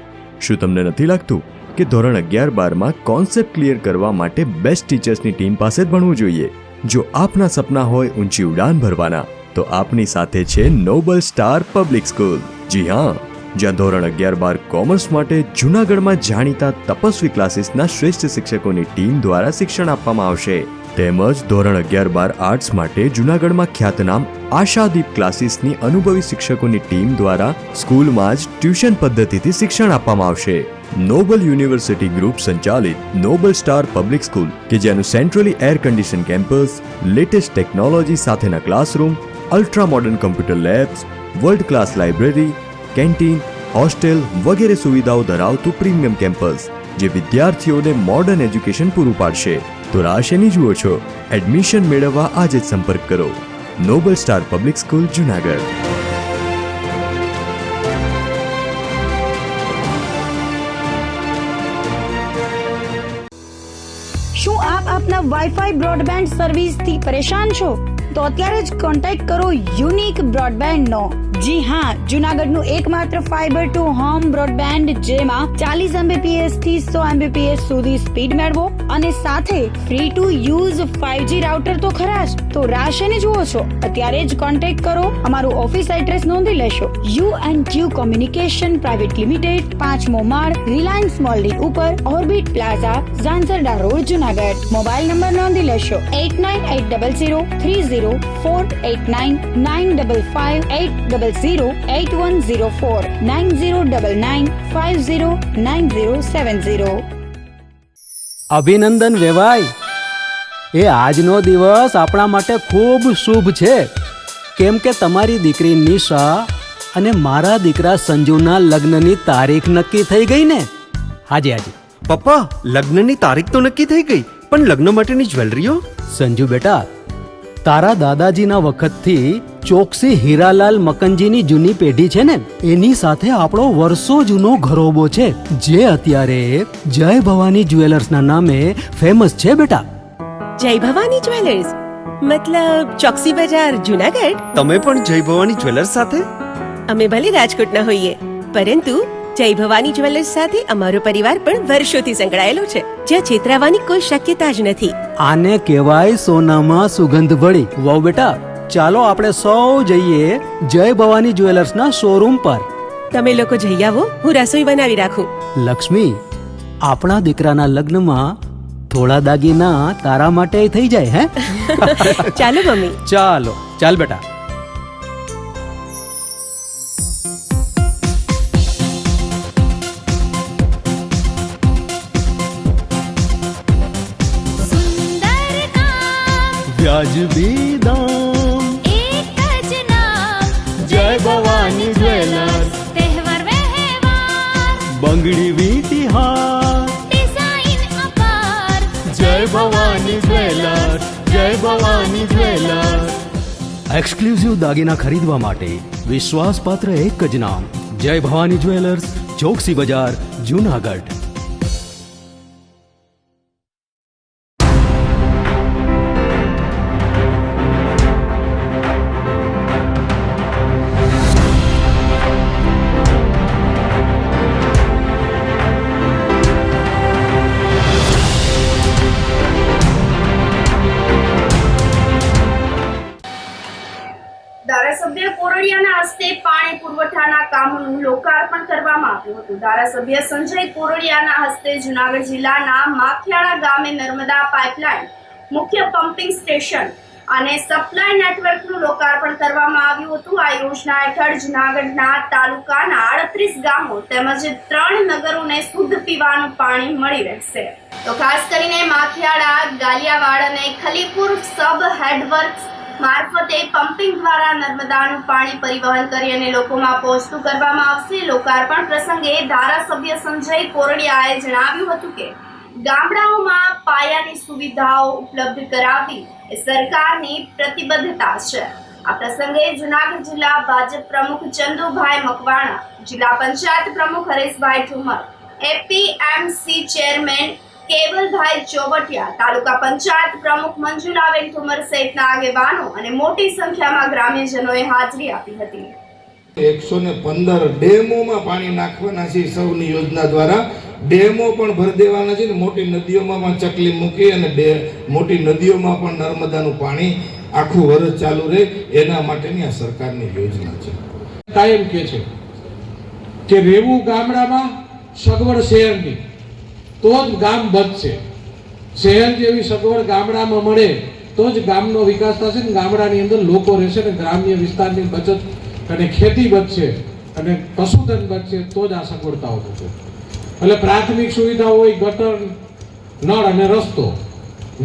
શું તમને નથી લાગતું કે ધોરણ 11-12માં કોન્સેપ્ટ ક્લિયર કરવા માટે બેસ્ટ ટીચર્સની ટીમ પાસે જ ભણવું જોઈએ? જો આપના સપના હોય ઊંચી ઉડાન ભરવાના, તો આપની સાથે છે નોબલ સ્ટાર પબ્લિક સ્કૂલ. જી હા, જ્યાં ધોરણ 11-12 કોમર્સ માટે જૂનાગઢમાં જાણીતા તપસ્વી ક્લાસીસના શ્રેષ્ઠ શિક્ષકોની ટીમ દ્વારા શિક્ષણ આપવામાં આવશે. તેમજ ધોરણ 11-12 આર્ટ્સ માટે જૂનાગઢમાં ખ્યાતનામ આશાદીપ ક્લાસીસની અનુભવી શિક્ષકોની ટીમ દ્વારા સ્કૂલમાં જ ટ્યુશન પદ્ધતિથી શિક્ષણ આપવામાં આવશે. નોબલ યુનિવર્સિટી ગ્રુપ સંચાલિત નોબલ સ્ટાર પબ્લિક સ્કૂલ કે જેનું centrally air condition campus, latest technology સાથેના classroom, ultra modern computer labs, world class library, canteen, hostel વગેરે સુવિધાઓ ધરાવતું પ્રીમિયમ કેમ્પસ જે વિદ્યાર્થીઓને મોડર્ન એજ્યુકેશન પૂરું પાડશે. તો રાહ શેની જુઓ છો? એડમિશન મેળવવા આજે જ સંપર્ક કરો. Noble Star Public School, Junagadh. શું આપ આપના વાઈફાઈ બ્રોડબેન્ડ સર્વિસથી પરેશાન છો? તો અત્યારે જ કોન્ટેક્ટ કરો યુનિક બ્રોડબેન્ડનો. જી હા, જુનાગઢનું એકમાત્ર ફાઈબર ટુ હોમ બ્રોડબેન્ડ જેમાં 40 Mbps થી 100 Mbps સુધી સ્પીડ મેળવો અને સાથે free to use 5G router તો ખરા જ. તો રાહ શેની જુઓ છો? અત્યારે જ કોન્ટેક્ટ કરો. અમારું ઓફિસ એડ્રેસ નોંધી લેશો. U&Q કોમ્યુનિકેશન પ્રાઇવેટ લિમિટેડ, 5મો માળ, રિલાયન્સ મોલની ઉપર, orbit plaza, Zanzarda road, Junagadh. Mobile number નોંધી લેશો 8980030489 9558008104 9099509070. અભિનંદન વેવાય. એ આજનો દિવસ આપણા માટે ખૂબ શુભ છે, કેમ કે તમારી દીકરી નિશા અને મારા દીકરા સંજુના લગ્નની તારીખ નક્કી થઈ ગઈ ને. હાજી હાજી પપ્પા, લગ્નની તારીખ તો નક્કી થઈ ગઈ, પણ લગ્ન માટેની જ્વેલરીઓ? સંજુ બેટા, તારા દાદાજીના વખતથી ચોકસી હીરાલાલ મકનજીની જૂની પેઢી છે ને, એની સાથે આપણો વર્ષો જૂનો ઘરોબો છે, જે અત્યારે જય ભવાની જ્વેલર્સના નામે ફેમસ છે બેટા. જય ભવાની જ્વેલર્સ મતલબ ચોકસી બજાર, જુનાગઢ? તમે પણ જય ભવાની જ્વેલર્સ સાથે? અમે ભલે રાજકોટના હોઈએ, પરંતુ જય ભવાની જ્વેલર્સ સાથે અમારો પરિવાર પણ વર્ષોથી સંકળાયેલો છે, જ્યાં છેતરાવાની કોઈ શક્યતા જ નથી. આને કહેવાય સોનામાં સુગંધ ભળી. વાવ બેટા, ચાલો આપણે સૌ જઈએ જય ભવાની જ્વેલર્સના શોરૂમ પર. તમે લોકો જઈ આવો, હું રસોઈ બનાવી રાખું. લક્ષ્મી, આપણા દીકરાના લગ્નમાં થોડા દાગીના તારા માટે થઈ જાય હે? ચાલો મમ્મી. ચાલો ચાલ બેટા. વ્યાજબી દામ, એક જ નામ, જય ભવાની જ્વેલર્સ. તહેવાર વ્યવહાર, બંગડી વીટી હાર, ડિઝાઇન અપાર, જય ભવાની જ્વેલર્સ, જય ભવાની જ્વેલર્સ. એક્સક્લુઝિવ દાગીના ખરીદવા માટે વિશ્વાસપાત્ર એક જ નામ, જય ભવાની જ્વેલર્સ, ચોકસી બજાર, જુનાગઢ. ધારાસભ્ય કોરડિયાના હસ્તે પાણી પુરવઠાના કામોનું લોકાર્પણ કરવામાં આવ્યું હતું. ધારાસભ્ય સંજય કોરડિયાના હસ્તે જુનાગઢ જિલ્લાના માખિયાણા ગામે નર્મદા પાઇપલાઇન, મુખ્ય પમ્પિંગ સ્ટેશન અને સપ્લાય નેટવર્કનું લોકાર્પણ કરવામાં આવ્યું હતું. આ યોજના હેઠળ જુનાગઢના તાલુકાના 38 ગામો તેમજ 3 નગરોને શુદ્ધ પીવાનું પાણી મળી રહેશે. તો ખાસ કરીને માખિયાડા, ગાલિયાવાડ અને ખલીપુર સબ હેડવર્ક્સ મારફતે પમ્પિંગ દ્વારા નર્મદાનું પાણી પરિવહન કરી અને લોકોમાં પહોંચતું કરવામાં આવશે. લોકાર્પણ પ્રસંગે ધારાસભ્ય સંજય કોરડિયાએ જણાવ્યું હતું કે ગામડાઓમાં પાયાની સુવિધાઓ ઉપલબ્ધ કરાવવી એ સરકારની પ્રતિબદ્ધતા છે. આ પ્રસંગે જુનાગઢ જિલ્લા ભાજપ પ્રમુખ ચંદુભાઈ મકવાણા, જિલ્લા પંચાયત પ્રમુખ હરેશભાઈ ઠુમર, એપીએમસી ચેરમેન કેવલભાઈ ચોવટિયા, તાલુકા પંચાયત પ્રમુખ મંજુલાબેન ઠુમર સહિતના આગેવાનો અને મોટી સંખ્યામાં ગ્રામ્યજનોએ હાજરી આપી હતી. 115 ડેમોમાં પાણી નાખવાના છે. સૌની યોજના દ્વારા ડેમો પણ ભરી દેવાના છે ને મોટી નદીઓમાં પણ ચકલી મૂકી અને મોટી નદીઓમાં પણ નર્મદાનું પાણી આખું વર્ષ ચાલુ રહે એના માટેની આ સરકારની યોજના છે. કાયમ કહે છે કે રહેવું ગામડામાં, સગવડ શહેરની, તો જ ગામ બચશે. શહેર જેવી સગવડ ગામડામાં મળે તો જ ગામનો વિકાસ થશે ને ગામડાની અંદર લોકો રહેશે ને ગ્રામ્ય વિસ્તારની બચત અને ખેતી બચશે અને પશુધન બચશે તો જ આ સગવડતાઓ થશે. એટલે પ્રાથમિક સુવિધાઓ હોય, ગટર, નળ અને રસ્તો,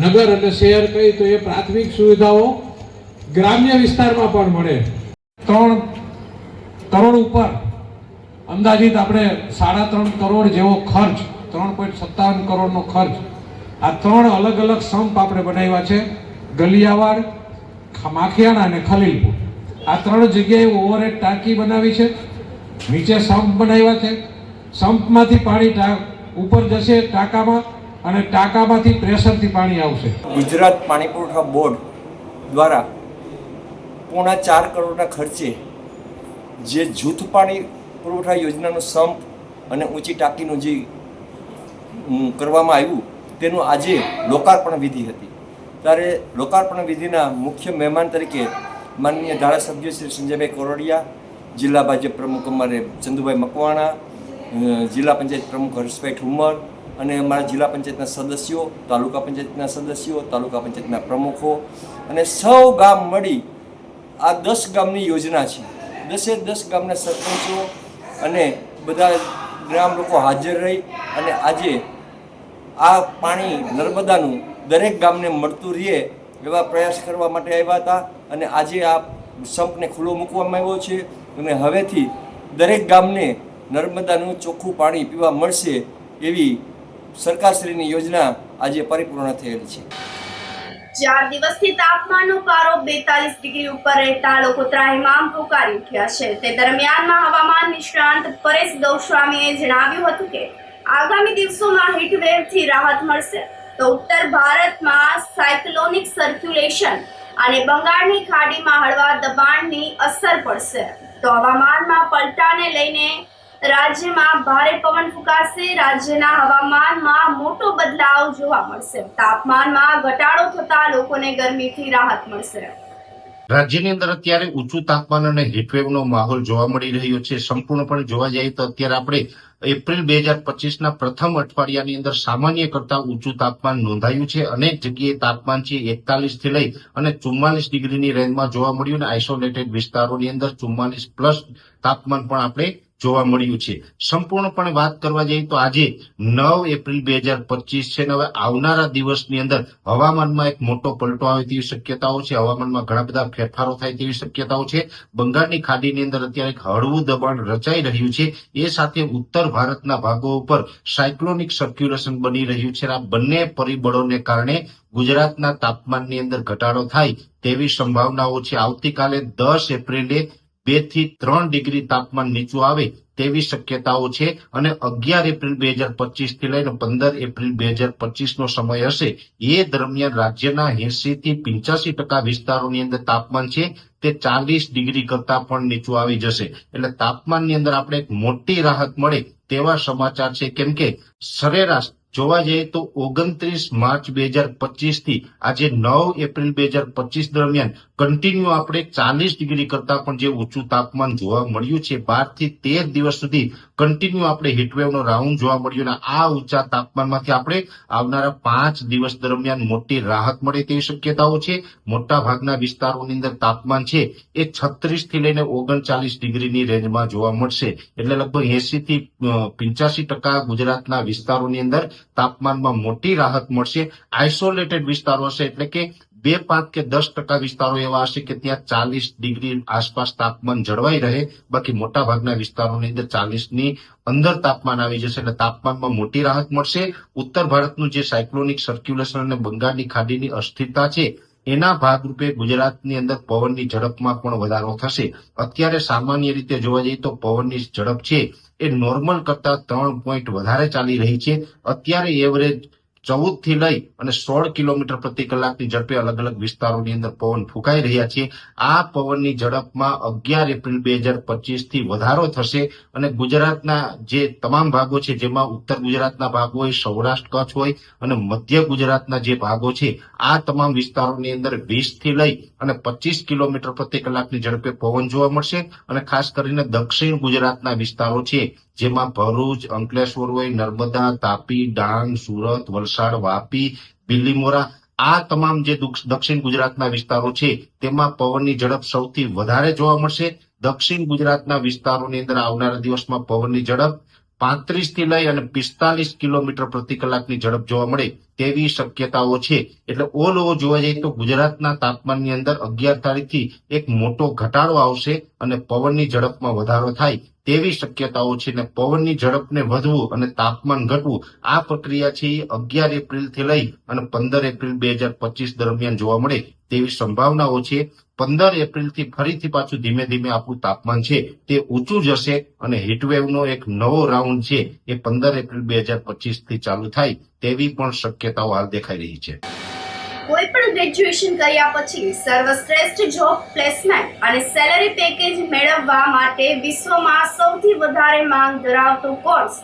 નગર અને શહેર કહી તો એ પ્રાથમિક સુવિધાઓ ગ્રામ્ય વિસ્તારમાં પણ મળે. 3 કરોડ ઉપર અંદાજિત આપણે 3.5 કરોડ જેવો ખર્ચ, 3.57 કરોડનો ખર્ચ આ 3 અલગ અલગ સંપ આપણે બનાવ્યા છે. ગલિયાવાડ, માખિયાણા અને ખલીલપુર, આ 3 જગ્યાએ ઓવરહેડ ટાંકી બનાવી છે. નીચે સંપ બનાવ્યા છે. સંપમાંથી પાણી ઉપર જશે ટાંકામાં અને ટાંકામાંથી પ્રેશરથી પાણી આવશે. ગુજરાત પાણી પુરવઠા બોર્ડ દ્વારા 4.5 કરોડના ખર્ચે જે જૂથ પાણી પુરવઠા યોજનાનું સંપ અને ઊંચી ટાંકીનું જે કરવામાં આવ્યું તેનું આજે લોકાર્પણ વિધિ હતી. ત્યારે લોકાર્પણ વિધિના મુખ્ય મહેમાન તરીકે માનનીય ધારાસભ્ય શ્રી સંજયભાઈ કોરડિયા, જિલ્લા ભાજપ પ્રમુખ અમારે ચંદુભાઈ મકવાણા, જિલ્લા પંચાયત પ્રમુખ હર્ષભાઈ ઠુમ્મર અને અમારા જિલ્લા પંચાયતના સદસ્યો, તાલુકા પંચાયતના સદસ્યો, તાલુકા પંચાયતના પ્રમુખો અને સૌ ગામ મળી આ 10 ગામની યોજના છે. 10 ગામના સરપંચો અને બધા ગ્રામ લોકો હાજર રહી અને આજે આ પાણી નર્મદાનું દરેક ગામને મળતું રહે એવા પ્રયાસ કરવા માટે આવ્યા હતા. અને આજે આ સંપને ખુલ્લો મૂકવામાં આવ્યો છે અને હવેથી દરેક ગામને નર્મદાનું ચોખ્ખું પાણી પીવા મળશે એવી સરકારશ્રીની યોજના આજે પરિપૂર્ણ થયેલી છે. 4 દિવસથી તાપમાનનો પારો 42 ડિગ્રી ઉપર રહેતા લોકો ત્રાહિમામ પોકારી ઉઠ્યા છે. તે દરમિયાનમાં હવામાન નિષ્ણાંત પરેશ ગોસ્વામીએ જણાવ્યું હતું કે આગામી દિવસોમાં હીટવેવથી રાહત મળશે તો ઉત્તર ભારતમાં સાયક્લોનિક સર્ક્યુલેશન અને બંગાળની ખાડીમાં હળવા દબાણની અસર પડશે. તો હવામાનમાં પલટાને લઈને રાજ્યમાં ભારે પવન ફૂંકાશે. રાજ્યના હવામાનમાં મોટો બદલાવ જોવા મળશે. તાપમાનમાં ઘટાડો થતા લોકોને ગરમીથી રાહત મળશે. રાજ્યની અંદર અત્યારે ઊંચું તાપમાન અને હીટવેવનો માહોલ જોવા મળી રહ્યો છે. સંપૂર્ણપણે જોવા જઈએ તો અત્યારે આપણે એપ્રિલ 2025ના પ્રથમ અઠવાડિયાની અંદર સામાન્ય કરતા ઊંચું તાપમાન નોંધાયું છે. અનેક જગ્યાએ તાપમાન છે 41 થી લઈ અને 44 ડિગ્રીની રેન્જમાં જોવા મળ્યું અને આઇસોલેટેડ વિસ્તારોની અંદર 44+ તાપમાન પણ આપણે જોવા મળ્યું છે. સંપૂર્ણપણે વાત કરવા જઈએ તો આજે 9 એપ્રિલ 2025 છે. હવે આવનારા દિવસની અંદર હવામાનમાં એક મોટો પલટો આવે તેવી શક્યતાઓ છે. હવામાનમાં ઘણા બધા ફેરફારો થાય તેવી શક્યતાઓ છે. બંગાળની ખાડીની અંદર અત્યારે એક હળવું દબાણ રચાઈ રહ્યું છે. એ સાથે ઉત્તર ભારતના ભાગો ઉપર સાયક્લોનિક સર્ક્યુલેશન બની રહ્યું છે. આ બંને પરિબળોને કારણે ગુજરાતના તાપમાનની અંદર ઘટાડો થાય તેવી સંભાવનાઓ છે. આવતીકાલે 10 એપ્રિલે 2 થી 3 ડિગ્રી તાપમાન નીચું આવે તેવી શક્યતાઓ છે અને 11 એપ્રિલ 2025 થી લઈને 15 એપ્રિલ 2025 નો સમય હશે. એ દરમિયાન રાજ્યના 80 થી 85% વિસ્તારોની અંદર તાપમાન છે તે 40 ડિગ્રી કરતા પણ નીચું આવી જશે. એટલે તાપમાનની અંદર આપણે એક મોટી રાહત મળે તેવા સમાચાર છે. કેમ કે સરેરાશ જોવા જઈએ તો 29 માર્ચ 2025 થી આજે 9 એપ્રિલ 2025 દરમિયાન કન્ટિન્યુ આપણે 40 ડિગ્રી કરતા પણ જે ઊંચું તાપમાન જોવા મળ્યું છે. 12 થી 13 દિવસ સુધી કન્ટિન્યુ આપણે હીટવેવનો રાઉન્ડ જોવા મળ્યું અને આ ઊંચા તાપમાનમાંથી આપણે આવનારા 5 દિવસ દરમિયાન મોટી રાહત મળે તેવી શક્યતાઓ છે. મોટા ભાગના વિસ્તારોની અંદર તાપમાન છે એ 36 થી લઈને 39 ડિગ્રીની રેન્જમાં જોવા મળશે. એટલે લગભગ 80 થી 85% ગુજરાતના વિસ્તારોની અંદર તાપમાનમાં મોટી રાહત મળશે. આઇસોલેટેડ વિસ્તારો હશે એટલે કે 2, 5 કે 10% વિસ્તારો એવા હશે કે ત્યાં 40 ડિગ્રી આસપાસ તાપમાન જળવાઈ રહે. બાકી મોટા ભાગના વિસ્તારોની અંદર 40ની અંદર તાપમાન આવી જશે. એટલે તાપમાનમાં મોટી રાહત મળશે. ઉત્તર ભારતનું જે સાયક્લોનિક સર્ક્યુલેશન અને બંગાળની ખાડીની અસ્થિરતા છે એના ભાગરૂપે ગુજરાતની અંદર પવનની ઝડપમાં પણ વધારો થશે. અત્યારે સામાન્ય રીતે જોવા જઈએ તો પવનની ઝડપ છે એ નોર્મલ કરતા 3 પોઈન્ટ વધારે ચાલી રહી છે. અત્યારે એવરેજ 14 થી લઈ અને 16 કિલોમીટર પ્રતિ કલાકની ઝડપે અલગ અલગ વિસ્તારોની અંદર પવન ફૂંકાઈ રહ્યા છે. આ પવનની ઝડપમાં 11 એપ્રિલ 2025 થી વધારો થશે અને ગુજરાતના જે તમામ ભાગો છે જેમાં ઉત્તર ગુજરાતના ભાગો હોય, સૌરાષ્ટ્ર કચ્છ હોય અને મધ્ય ગુજરાતના જે ભાગો છે આ તમામ વિસ્તારોની અંદર 20 થી લઈ અને 25 કિલોમીટર પ્રતિ કલાકની ઝડપે પવન જોવા મળશે. અને ખાસ કરીને દક્ષિણ ગુજરાતના વિસ્તારો છે જેમાં ભરૂચ, અંકલેશ્વર હોય, નર્મદા, તાપી, ડાંગ, સુરત, વલસાડ, વાપી, બિલીમોરા આ તમામ જે દક્ષિણ ગુજરાતના વિસ્તારો છે તેમાં પવનની ઝડપ સૌથી વધારે જોવા મળશે. દક્ષિણ ગુજરાતના વિસ્તારોની અંદર આવનારા દિવસમાં પવનની ઝડપ 35 થી લઈ અને 45 કિલોમીટર પ્રતિ કલાકની ઝડપ જોવા મળે તેવી શક્યતાઓ છે. એટલે ઓલ ઓવર જોવા જઈએ તો ગુજરાતના તાપમાનની અંદર 11 તારીખથી એક મોટો ઘટાડો આવશે અને પવનની ઝડપમાં વધારો થાય તેવી શક્યતાઓ છે. ને પવનની ઝડપને વધવું અને તાપમાન ઘટવું આ પ્રક્રિયા છે 11 એપ્રિલ થી લઈ અને 15 એપ્રિલ 2025 દરમિયાન જોવા મળે તેવી સંભાવનાઓ છે. 15 એપ્રિલ થી ફરીથી પાછું ધીમે ધીમે આપણું તાપમાન છે તે ઊંચું જશે અને હીટવેવનો એક નવો રાઉન્ડ છે એ 15 એપ્રિલ 2025 થી ચાલુ થાય તેવી પણ શક્યતાઓ હાલ દેખાઈ રહી છે. કોઈ પણ ગ્રેજ્યુએશન કર્યા પછી સર્વશ્રેષ્ઠ જોબ પ્લેસમેન્ટ અને સેલરી પેકેજ મેળવવા માટે વિશ્વમાં સૌથી વધારે માંગ ધરાવતો કોર્સ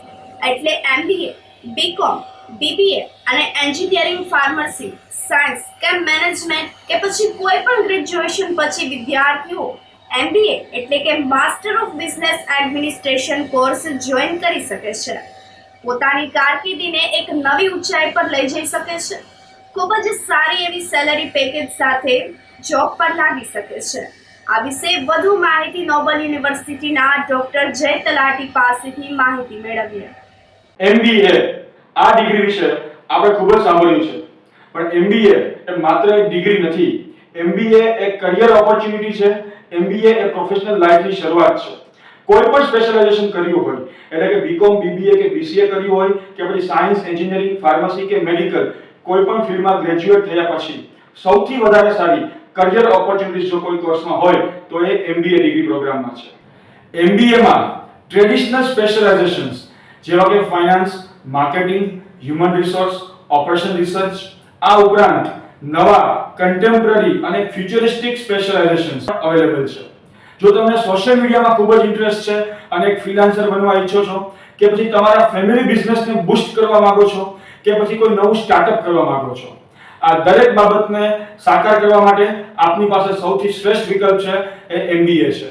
એટલે MBA, BCom, BBA અને એન્જિનિયરિંગ, ફાર્મસી, સાયન્સ કે મેનેજમેન્ટ કે પછી કોઈ પણ ગ્રેજ્યુએશન પછી વિદ્યાર્થીઓ MBA એટલે કે master of business administration course join કરી શકે છે. પોતાની કારકિર્દીને એક નવી ઊંચાઈ પર લઈ જઈ શકે છે. ખૂબ જ સારી એવી સેલરી પેકેજ સાથે જોબ પર લાગી શકે છે. આ વિશે વધુ માહિતી નોબલ યુનિવર્સિટીના ડોક્ટર જય તલાટી પાસેથી માહિતી મેળવીએ. MBA આ ડિગ્રી વિશે આપણે ખૂબ જ સાંભળ્યું છે, પણ MBA એ માત્ર એક ડિગ્રી નથી. MBA એક કરિયર ઓપોર્ચ્યુનિટી છે. MBA એ પ્રોફેશનલ લાઈફની શરૂઆત છે. કોઈ પણ સ્પેશિયલાઇઝેશન કર્યું હોય, એટલે કે BCom, BBA કે BCA કર્યું હોય કે પછી સાયન્સ, એન્જિનિયરિંગ, ફાર્મસી કે મેડિકલ, કોઈ પણ ફિલ્ડમાં ગ્રેજ્યુએટ થયા પછી સૌથી વધારે સારી કરિયર ઓપોર્ચ્યુનિટીઝ જો કોઈ કોર્સમાં હોય તો એ MBA ડિગ્રી પ્રોગ્રામમાં છે. MBA માં ટ્રેડિશનલ સ્પેશિયલાઇઝેશન્સ જેવા કે finance, marketing, human resource, operation research, આ ઉપરાંત નવા કન્ટેમ્પરરી અને ફ્યુચરિસ્ટિક સ્પેશિયલાઇઝેશન્સ અવેલેબલ છે. જો તમને સોશિયલ મીડિયામાં ખૂબ જ ઇન્ટરેસ્ટ છે અને એક ફ્રીલાન્સર બનવા ઈચ્છો છો કે પછી તમારા ફેમિલી બિઝનેસને બૂસ્ટ કરવા માંગો છો કે પછી કોઈ નવું સ્ટાર્ટઅપ કરવા માંગો છો, આ દરેક બાબતને સાકાર કરવા માટે આપની પાસે સૌથી શ્રેષ્ઠ વિકલ્પ છે એ MBA છે.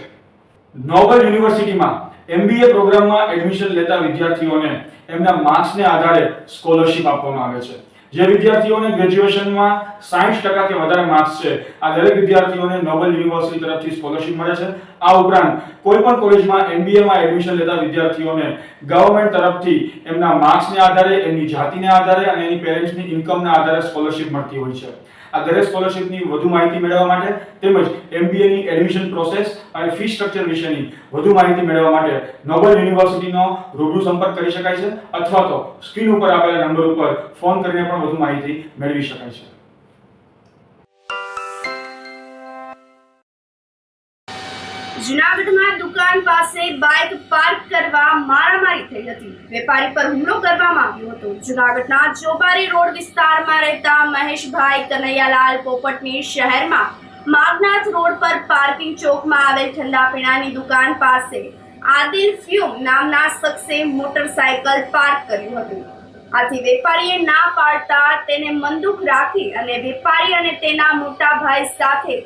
નોબલ યુનિવર્સિટીમાં MBA પ્રોગ્રામમાં એડમિશન લેતા વિદ્યાર્થીઓને એમના માર્ક્સને આધારે સ્કોલરશિપ આપવામાં આવે છે. જે વિદ્યાર્થીઓને ગ્રેજ્યુએશનમાં 60% કે વધારે માર્ક્સ છે, આ દરેક વિદ્યાર્થીઓને નોબલ યુનિવર્સિટી તરફથી સ્કોલરશિપ મળે છે. આ ઉપરાંત કોઈ પણ કોલેજમાં MBA માં એડમિશન લેતા વિદ્યાર્થીઓને ગવર્નમેન્ટ તરફથી એમના માર્ક્સને આધારે, એમની જાતિને આધારે અને એની પેરેન્ટ્સની ઇન્કમના આધારે સ્કોલરશિપ મળતી હોય છે. આ દરેક સ્કોલરશિપની વધુ માહિતી મેળવવા માટે તેમજ MBA ની એડમિશન પ્રોસેસ અને ફી સ્ટ્રક્ચર વિશેની વધુ માહિતી મેળવવા માટે નોબલ યુનિવર્સિટીનો રૂબરૂ સંપર્ક કરી શકાય છે અથવા તો સ્ક્રીન ઉપર આપેલા નંબર ઉપર ફોન કરીને પણ વધુ માહિતી મેળવી શકાય છે. જૂનાગઢમાં દુકાન પાસે બાઇક પાર્ક કરવા મારામારી થઈ હતી. વેપારી પર હુમલો કરવામાં આવ્યો હતો. જૂનાગઢના ચોબારી રોડ વિસ્તારમાં રહેતા મહેશભાઈ કનૈયાલાલ પોપટની શહેરમાં માગનાથ રોડ પર પાર્કિંગ ચોકમાં આવેલ ઠંડા પીણાની દુકાન પાસે આદિલ ફ્યુમ નામના શખ્સે મોટરસાયકલ પાર્ક કર્યું હતું. આથી વેપારીએ ના પાડતા તેને બંદૂક રાખી અને વેપારી અને તેના મોટા ભાઈ સાથે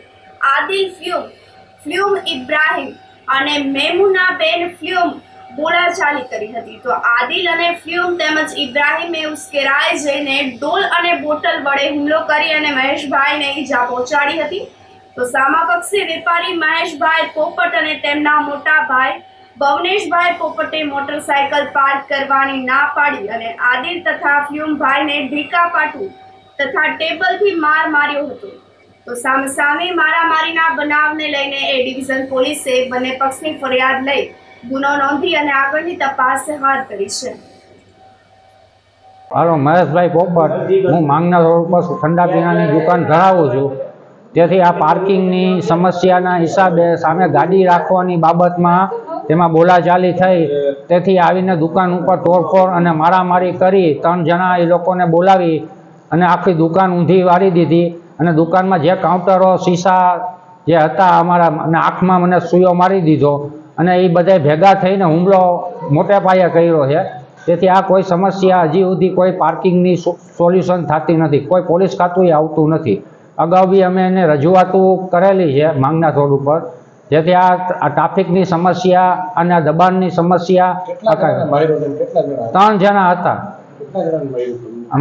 આદિલ ફ્યુમ ઇબ્રાહિમ અને મેમુનાબેન ફ્યુમ બોલાચાલી કરી હતી. તો આદિલ અને ફ્યુમ તેમજ ઇબ્રાહિમે ઉશ્કેરાઈ જઈને ડોલ અને બોટલ વડે હુમલો કરી અને મહેશભાઈને ઈજા પહોંચાડી હતી. તો સામા પક્ષે વેપારી મહેશભાઈ પોપટ અને તેમના મોટા ભાઈ ભવનેશભાઈ પોપટે મોટરસાયકલ પાર્ક કરવાની ના પાડી અને આદિલ તથા ફ્યુમભાઈને ઢીકા પાટું તથા ટેબલથી માર માર્યો હતો. તો સામે મારામારીના બનાવને લઈને એ ડિવિઝન પોલીસે બંને પક્ષની ફરિયાદ લઈ ગુનો નોંધી અને આગળની તપાસ હાથ ધરી છે. હાલો, મહેશભાઈ પોપટ, હું માંગના રોડ પર ઠંડા પીણાની દુકાન ધરાવું છું. તેથી આ પાર્કિંગની સમસ્યાના હિસાબે સામે ગાડી રાખવાની બાબતમાં તેમાં બોલાચાલી થઈ. તેથી આવીને દુકાન ઉપર તોડફોડ અને મારામારી કરી 3 જણા એ લોકોને બોલાવી અને આખી દુકાન ઊંધી વાળી દીધી. અને દુકાનમાં જે કાઉન્ટરો શીશા જે હતા અમારા, અને આંખમાં મને સૂયો મારી દીધો અને એ બધા ભેગા થઈને હુમલો મોટે પાયે કર્યો છે. તેથી આ કોઈ સમસ્યા હજી સુધી કોઈ પાર્કિંગની સોલ્યુશન થતી નથી. કોઈ પોલીસ ખાતું આવતું નથી. અગાઉ બી અમે એને રજૂઆતો કરેલી છે માંગના રોડ ઉપર. જેથી આ ટ્રાફિકની સમસ્યા અને દબાણની સમસ્યા 3 જણા હતા.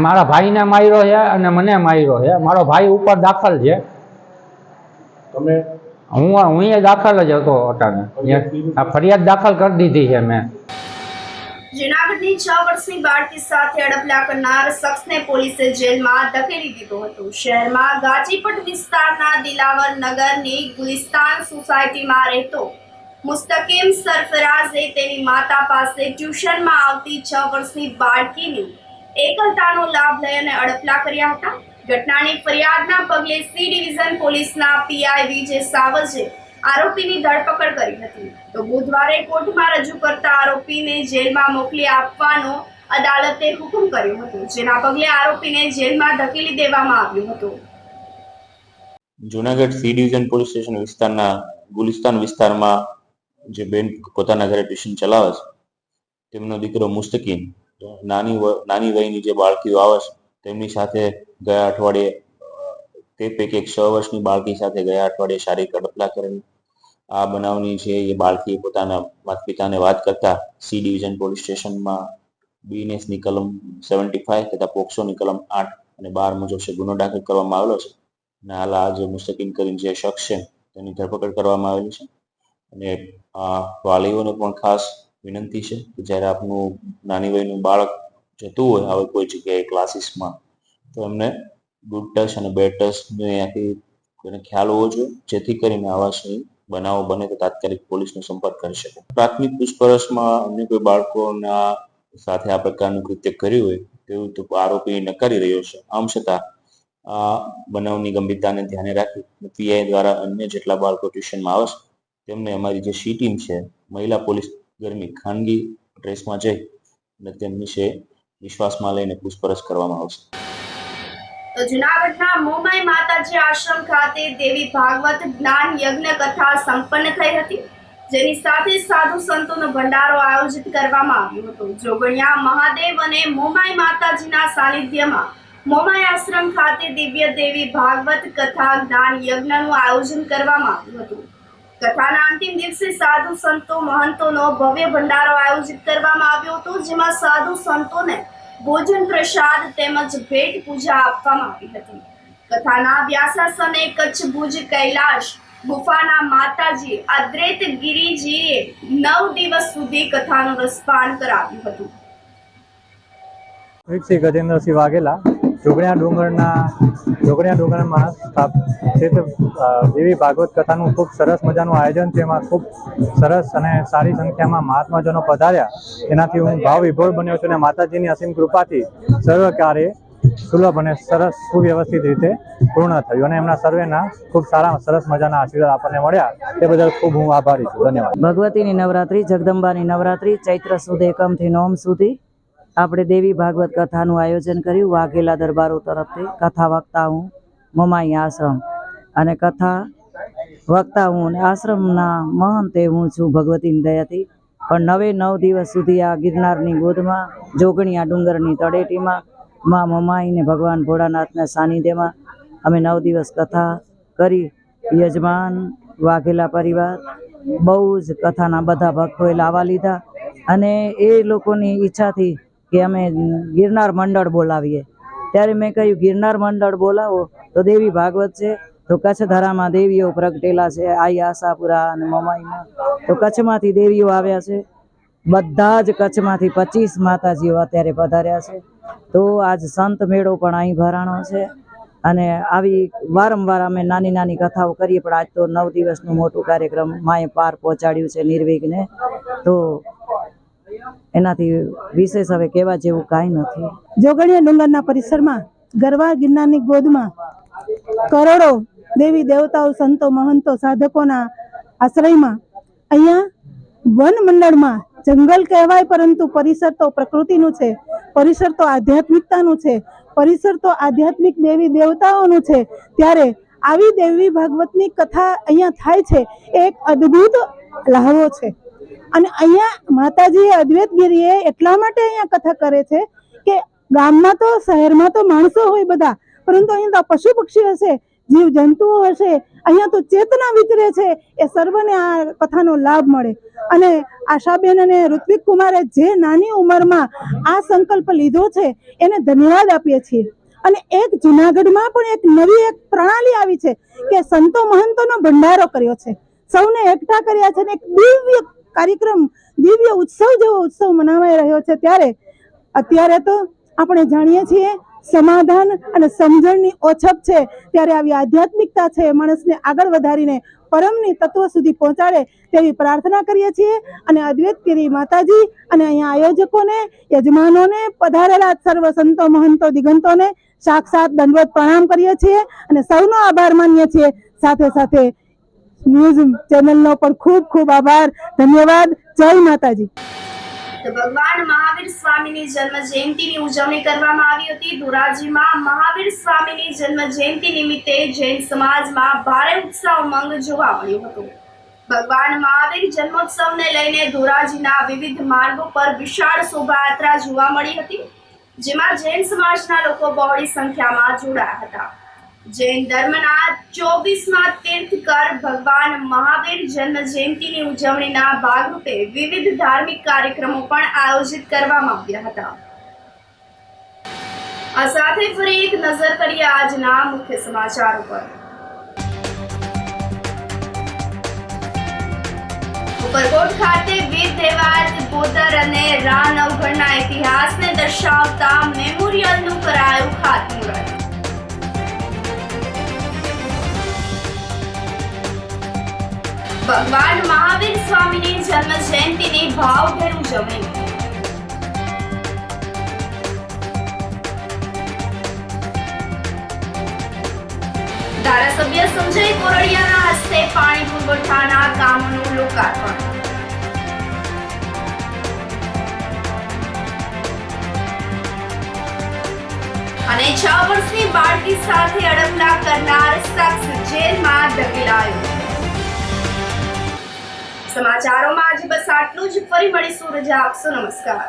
મારા ભાઈને માર્યો છે અને મને માર્યો છે. મારો ભાઈ ઉપર દાખલ છે. હું દાખલ જ હતો અટાણે. આ ફરિયાદ દાખલ કરી દીધી છે મેં. જૂનાગઢની 6 વર્ષની બાળકી સાથે અડપલા કરનાર શખ્સને પોલીસે જેલમાં ધકેલી દીધો હતો. શહેરમાં ગાજીપટ વિસ્તારના દિલાવર નગરની ગુલિસ્તાન સોસાયટીમાં રહેતો મુસ્તકીમ સરફરાઝે તેની માતા પાસે ટ્યુશનમાં આવતી 6 વર્ષની બાળકીની એકલતાનો લાભ લઈ અને અડપલા કર્યા હતા. ઘટનાની ફરિયાદના પગલે સી ડિવિઝન પોલીસના પીઆઈ વિજય સાવજે આરોપીની ધરપકડ કરી હતી. તો બુધવારે કોર્ટમાં રજૂ કરતા આરોપીને જેલમાં મોકલી આપવાનો અદાલતે હુકમ કર્યો હતો, જેના પગલે આરોપીને જેલમાં ધકેલી દેવામાં આવ્યો હતો. Junagadh C division police station વિસ્તારના ગુલિસ્તાન વિસ્તારમાં જે બેન પોતાના ઘરે ટ્યુશન ચલાવે છે, તેમનો દીકરો મુસ્તકીમ નાની વયની જે બાળકીઓ આવે છે તેમની સાથે ગયા અઠવાડિયે તે પૈકી એક 6 વર્ષની બાળકી સાથે ગયા અઠવાડિયે શારીરિક અડપલા કરેલ. આ બનાવની છે એ બાળકીએ પોતાના માતા પિતાને વાત કરતા સી ડિવિઝન પોલીસ સ્ટેશનમાં બીએનએસની કલમ 75 તથા પોક્સોની કલમ 8 અને 12 મુજબ છે ગુનો દાખલ કરવામાં આવેલો છે. અને હાલ આ જે મુસ્તકીન કરીને જે શખ્સ છે તેની ધરપકડ કરવામાં આવેલી છે. અને વાલીઓને પણ ખાસ વિનંતી છે કે જ્યારે આપનું નાની વયનું બાળક જતું હોય હવે કોઈ જગ્યાએ ક્લાસીસમાં તો એમને ગુડ ટચ અને બેડ ટચને ત્યાંથી કોઈને ખ્યાલ હોવો જોઈએ, જેથી કરીને આવા બનાવો બને તો તાત્કાલિક પોલીસનો સંપર્ક કરી શકે. પ્રાથમિક પૂછપરછમાં અન્ય કોઈ બાળકોના સાથે આ પ્રકારનું કૃત્ય કર્યું હોય તેવું તો આરોપી નકારી રહ્યો છે. આમ છતાં આ બનાવની ગંભીરતાને ધ્યાને રાખી પીઆઈ દ્વારા અન્ય જેટલા બાળકો ટ્યુશનમાં આવે છે તેમને અમારી જે સી ટીમ છે મહિલા પોલીસ કર્મી ખાનગી ડ્રેસમાં જઈ અને તેમની છે વિશ્વાસમાં લઈને પૂછપરછ કરવામાં આવશે. તો જૂનાગઢના મોમાઈ માતાજી આશ્રમ ખાતે દેવી ભાગવત જ્ઞાન યજ્ઞ કથા સંપન્ન થઈ હતી, જેની સાથે સાધુ સંતોનો ભંડારો આયોજિત કરવામાં આવ્યો હતો. જોગણિયા મહાદેવ અને મોમાઈ માતાજીના સાનિધ્યમાં મોમાઈ આશ્રમ ખાતે દિવ્ય દેવી ભાગવત કથા જ્ઞાન યજ્ઞનું આયોજન કરવામાં આવ્યું હતું. કથાના અંતિમ દિવસે સાધુ સંતો મહંતોનો ભવ્ય ભંડારો આયોજિત કરવામાં આવ્યો હતો, જેમાં સાધુ સંતોને ભોજન પ્રસાદ તેમજ ભેટ પૂજા આપવામાં આવી હતી. કથાના વ્યાસાસને કચ્છ ભુજ કૈલાશ ગુફાના માતાજી અદ્વૈત ગિરિજીએ 9 દિવસ સુધી કથાનું રસપાન કરાવ્યું હતું. શ્રી ગજેન્દ્રસિંહ વાઘેલા જોગણિયા ડુંગરમાં સ્થિત દેવી ભાગવત કથાનું ખૂબ સરસ મજાનું આયોજન છે. એમાં ખૂબ સરસ અને સારી સંખ્યામાં મહાત્માજનો પધાર્યા, એનાથી હું ભાવ વિભોર બન્યો છું અને માતાજીની અસીમ કૃપાથી સર્વ કાર્ય સુલભ અને સરસ સુવ્યવસ્થિત રીતે પૂર્ણ થયું અને એમના સર્વેના ખૂબ સારા સરસ મજાના આશીર્વાદ આપણને મળ્યા તે બદલ ખૂબ હું આભારી છું. ધન્યવાદ. ભગવતીની નવરાત્રી, જગદંબાની નવરાત્રી ચૈત્ર સુદ એકમથી નોમ સુધી આપણે દેવી ભાગવત કથાનું આયોજન કર્યું. વાઘેલા દરબારો તરફથી કથા વક્તા હું મોમાઈ આશ્રમ અને કથા વક્તા હું અને આશ્રમના મહંતે હું છું ભગવતીની દયાથી. પણ 9 દિવસ સુધી આ ગિરનારની ગોદમાં જોગણિયા ડુંગરની તળેટીમાં માં મોમાઈને ભગવાન ભોળાનાથના સાનિધ્યમાં અમે 9 દિવસ કથા કરી. યજમાન વાઘેલા પરિવાર બહુ જ કથાના બધા ભક્તોએ લાવા લીધા અને એ લોકોની ઈચ્છાથી કે અમે ગિરનાર મંડળ બોલાવીએ, ત્યારે મેં કહ્યું ગિરનાર મંડળ બોલાવો તો દેવી ભાગવત છે તો કચ્છ ધરામાં દેવીઓ પ્રગટેલા છે, આઈ આશાપુરા અને મોમાઈમાં તો કચ્છમાંથી દેવીઓ આવ્યા છે. બધા જ કચ્છમાંથી 25 માતાજીઓ અત્યારે પધાર્યા છે. તો આજ સંત મેળો પણ અહીં ભરાણો છે અને આવી વારંવાર અમે નાની કથાઓ કરીએ, પણ આજ તો 9 દિવસનું મોટું કાર્યક્રમ માએ પાર પહોંચાડ્યું છે નિર્વિઘ્ને. તો એનાથી વિશેષ હવે કહેવા જેવું કાંઈ નથી. જોગણિયા ડુંગરના પરિસરમાં ગરવા ગિરનારની ગોદમાં કરોડો દેવી દેવતાઓ, સંતો, મહંતો, સાધકોના આશ્રયમાં અહીંયા વન મંડળમાં જંગલ કહેવાય પરંતુ પરિસર તો પ્રકૃતિનું છે, પરિસર તો આધ્યાત્મિકતાનું છે, પરિસર તો આધ્યાત્મિક દેવી દેવતાઓનું છે. ત્યારે આવી દેવી ભાગવતની કથા અહીંયા થાય છે એ એક અદ્ભુત લહાવો છે. અને અહીંયા માતાજીએ અદ્વૈતગીરીએ એટલા માટે અહીંયા કથા કરે છે કે ગામમાં તો શહેરમાં તો માણસો હોય બધા, પરંતુ અહીંયા તો પશુ પક્ષી હશે, જીવ જંતુઓ હશે, અહીંયા તો ચેતના વિચરે છે. એ સર્વને આ કથાનો લાભ મળે. અને આશાબેન અને ઋત્વિક કુમારે જે નાની ઉંમરમાં આ સંકલ્પ લીધો છે એને ધન્યવાદ આપીએ છીએ. અને એક જુનાગઢમાં પણ એક નવી પ્રણાલી આવી છે કે સંતો મહંતોનો ભંડારો કર્યો છે, સૌને એકઠા કર્યા છે અને એક દિવ્ય કાર્યક્રમ, દિવ્ય ઉત્સવ જેવો ઉત્સવ મનાવાઈ રહ્યો છે. ત્યારે અત્યારે તો આપણે જાણીએ છીએ સમાધાન અને સમજણની ઓછપ છે, ત્યારે આવી આધ્યાત્મિકતા છે માણસને આગળ વધારીને પરમની તત્વ સુધી પહોંચાડે તેવી પ્રાર્થના કરીએ છીએ. અને અદ્વૈતગીરી માતાજી અને અહીંયા આયોજકોને, યજમાનોને, પધારેલા સર્વ સંતો મહંતો દિગંતોને સાક્ષાત દંડવત પ્રણામ કરીએ છીએ અને સૌનો આભાર માનીએ છીએ. સાથે સાથે ન્યૂઝ ચેનલનો પણ ખૂબ ખૂબ આભાર, ધન્યવાદ. જય માતાજી. ભગવાન મહાવીર સ્વામીની જન્મ જયંતિની ઉજવણી કરવામાં આવી હતી. ધોરાજીમાં મહાવીર સ્વામીની જન્મ જયંતિ નિમિત્તે જૈન સમાજમાં ભારે ઉત્સાહ ઉમંગ જોવા મળ્યો હતો. ભગવાન મહાવીર જન્મોત્સવને લઈને ધોરાજીના વિવિધ માર્ગો પર વિશાળ શોભાયાત્રા જોવા મળી હતી, જેમાં જૈન સમાજના લોકો બહોળી સંખ્યામાં જોડાયા હતા. જૈન ધર્મના 24મા તીર્થકર ભગવાન મહાવીર જન્મ જયંતિની ઉજવણીના ભાગરૂપે વિવિધ ધાર્મિક કાર્યક્રમો પણ આયોજિત કરવામાં આવ્યા હતા. આ સાથે ફરી એક નજર કરીએ આજના મુખ્ય સમાચારો પર. ઉપરકોટ ખાતે વીર દેવાયત બોદર અને રા નવઘણના ઇતિહાસને દર્શાવતા મેમોરિયલનું કરાયું ખાતમુહૂર્ત. ભગવાન મહાવીર સ્વામીની જન્મ જયંતિની ભાવભેર ઉજવણી. ધારાસભ્ય સંજય કોરડિયાના હસ્તે પાણી પુરવઠાના કામોનું લોકાર્પણ. અને 6 વર્ષની બાળકી સાથે અડપલા કરનાર શખ્સ જેલમાં ધકેલાયો. સમાચારોમાં આજે બસ આટલું જ. ફરી મળીશું. રજા આપશો. નમસ્કાર.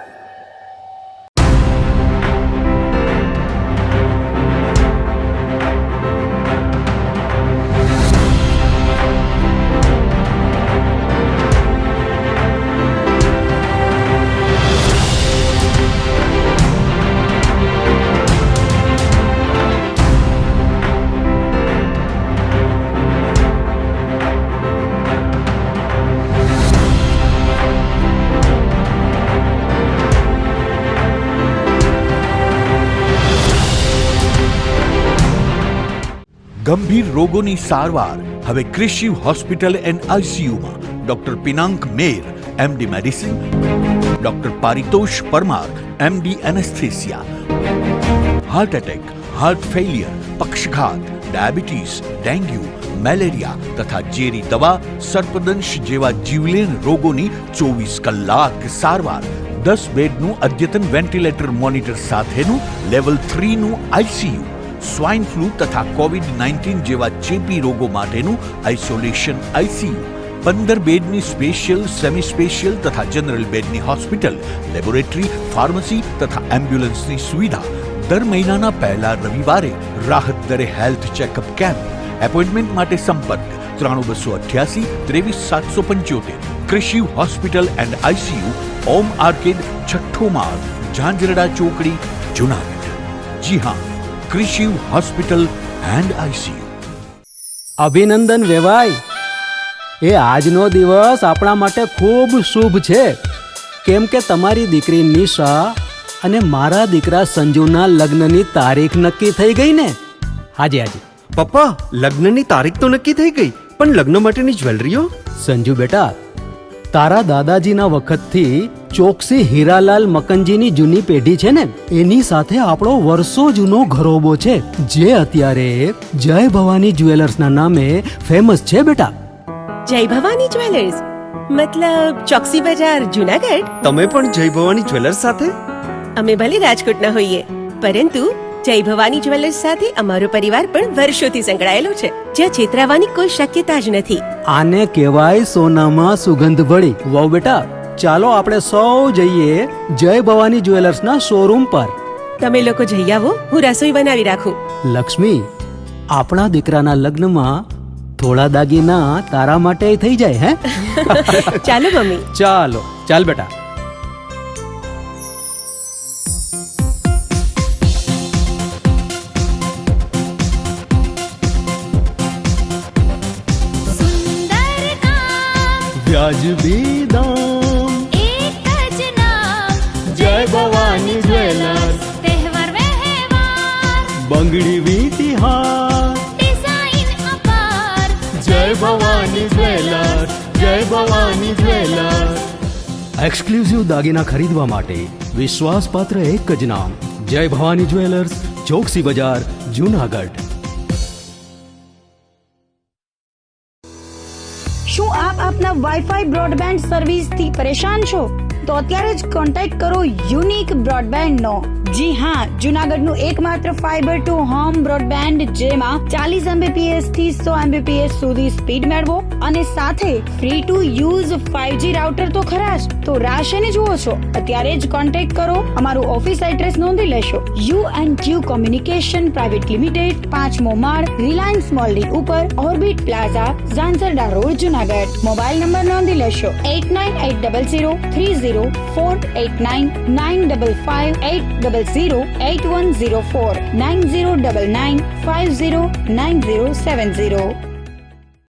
ગંભીર રોગોની સારવાર હવે ક્રિશિવ હોસ્પિટલ એન્ડ આઈસીયુમાં doctor Pinank Mer MD medicine, doctor Paritosh Parmar MD anaesthesia, heart attack, heart failure, પક્ષઘાત, ડાયાબિટીસ, ડેન્ગ્યુ, મેલેરિયા તથા ઝેરી દવા, સર્પદંશ જેવા જીવલેણ રોગોની 24 કલાક સારવાર. 10 બેડનું અદ્યતન વેન્ટિલેટર મોનિટર સાથેનું લેવલ 3નું આઈસીયુ, સ્વાઇન ફ્લૂ તથા કોવિડ-19 જેવા ચેપી રોગો માટેનું આઇસોલેશન આઈસીયુ, 15 બેડની સ્પેશિયલ, સેમી સ્પેશિયલ તથા જનરલ બેડની હોસ્પિટલ, લેબોરેટરી, ફાર્મસી તથા એમ્બ્યુલન્સની સુવિધા. દર મહિનાના પહેલા રવિવારે રાહત દરે હેલ્થ ચેકઅપ કેમ્પ. એપોઇન્ટમેન્ટ માટે સંપર્ક 9288 23775. Krishiv hospital and ICU, Om arcade, છઠ્ઠો માળ, ઝાંઝરડા ચોકડી, જુનાગઢ. જી હા, ક્રિશિવ હોસ્પિટલ એન્ડ આઈસીયુ. અભિનંદન વેવાય. એ આજનો દિવસ આપણા માટે ખૂબ શુભ છે, કેમ કે તમારી દીકરી નિશા અને મારા દીકરા સંજુના લગ્નની તારીખ નક્કી થઈ ગઈ ને. હાજી હાજી પપ્પા, લગ્નની તારીખ તો નક્કી થઈ ગઈ, પણ લગ્ન માટેની જ્વેલરીઓ? સંજુ બેટા, તારા દાદાજીના વખતથી ચોકસી હીરાલાલ મકનજીની જૂની પેઢી છે ને, એની સાથે આપણો વર્ષો જૂનો ઘરોબો છે, જે અત્યારે જય ભવાની જ્વેલર્સના નામે ફેમસ છે બેટા. જય ભવાની જ્વેલર્સ મતલબ ચોકસી બજાર, જુનાગઢ? તમે પણ જય ભવાની જ્વેલર્સ સાથે? અમે ભલે રાજકોટના હોઈએ, પરંતુ જય ભવાની જ્વેલર્સ સાથે અમારો પરિવાર પણ વર્ષોથી સંકળાયેલો છે, જ્યાં છેતરાવાની કોઈ શક્યતા જ નથી. આને કહેવાય સોનામાં સુગંધ ભળી. વાવ બેટા, ચાલો આપણે સૌ જઈએ જય ભવાની જ્વેલર્સના શોરૂમ પર. તમે લોકો જઈ આવો, હું રસોઈ બનાવી રાખું. લક્ષ્મી, આપણા દીકરાના લગ્નમાં થોડા દાગીના તારા માટે થઈ જાય. હે ચાલો મમ્મી. ચાલો ચાલ બેટા. વ્યાજબી દામ, એક જ નામ, જય ભવાની જ્વેલર્સ. તહેવાર વ્યવહાર, બંગડી વીટી હાર, ડિઝાઇન અપાર, જય ભવાની જ્વેલર્સ, જય ભવાની જ્વેલર્સ. એક્સક્લુઝિવ દાગીના ખરીદવા માટે વિશ્વાસપાત્ર એક જ નામ, જય ભવાની જ્વેલર્સ, ચોકસી બજાર, જુનાગઢ. શું આપ આપના વાઈફાઈ બ્રોડબેન્ડ સર્વિસથી પરેશાન છો? તો અત્યારે જ કોન્ટેક્ટ કરો યુનિક બ્રોડબેન્ડ નો, જી હા, જુનાગઢનું એકમાત્ર ફાઈબર ટુ હોમ બ્રોડબેન્ડ જેમાં 40 Mbps થી 100 Mbps સુધી સ્પીડ મેળવો અને સાથે free to use 5G router તો ખરા જ. તો રાહ શેની જુઓ છો? અત્યારે જ કોન્ટેક્ટ કરો. અમારું ઓફિસ એડ્રેસ નોંધી લેશો. U&Q કોમ્યુનિકેશન પ્રાઇવેટ લિમિટેડ, 5મો માળ, રિલાયન્સ મોલની ઉપર, orbit plaza, Zanzarda road, Junagadh. Mobile number નોંધી લેશો 8980030489 95585808104 9099509070.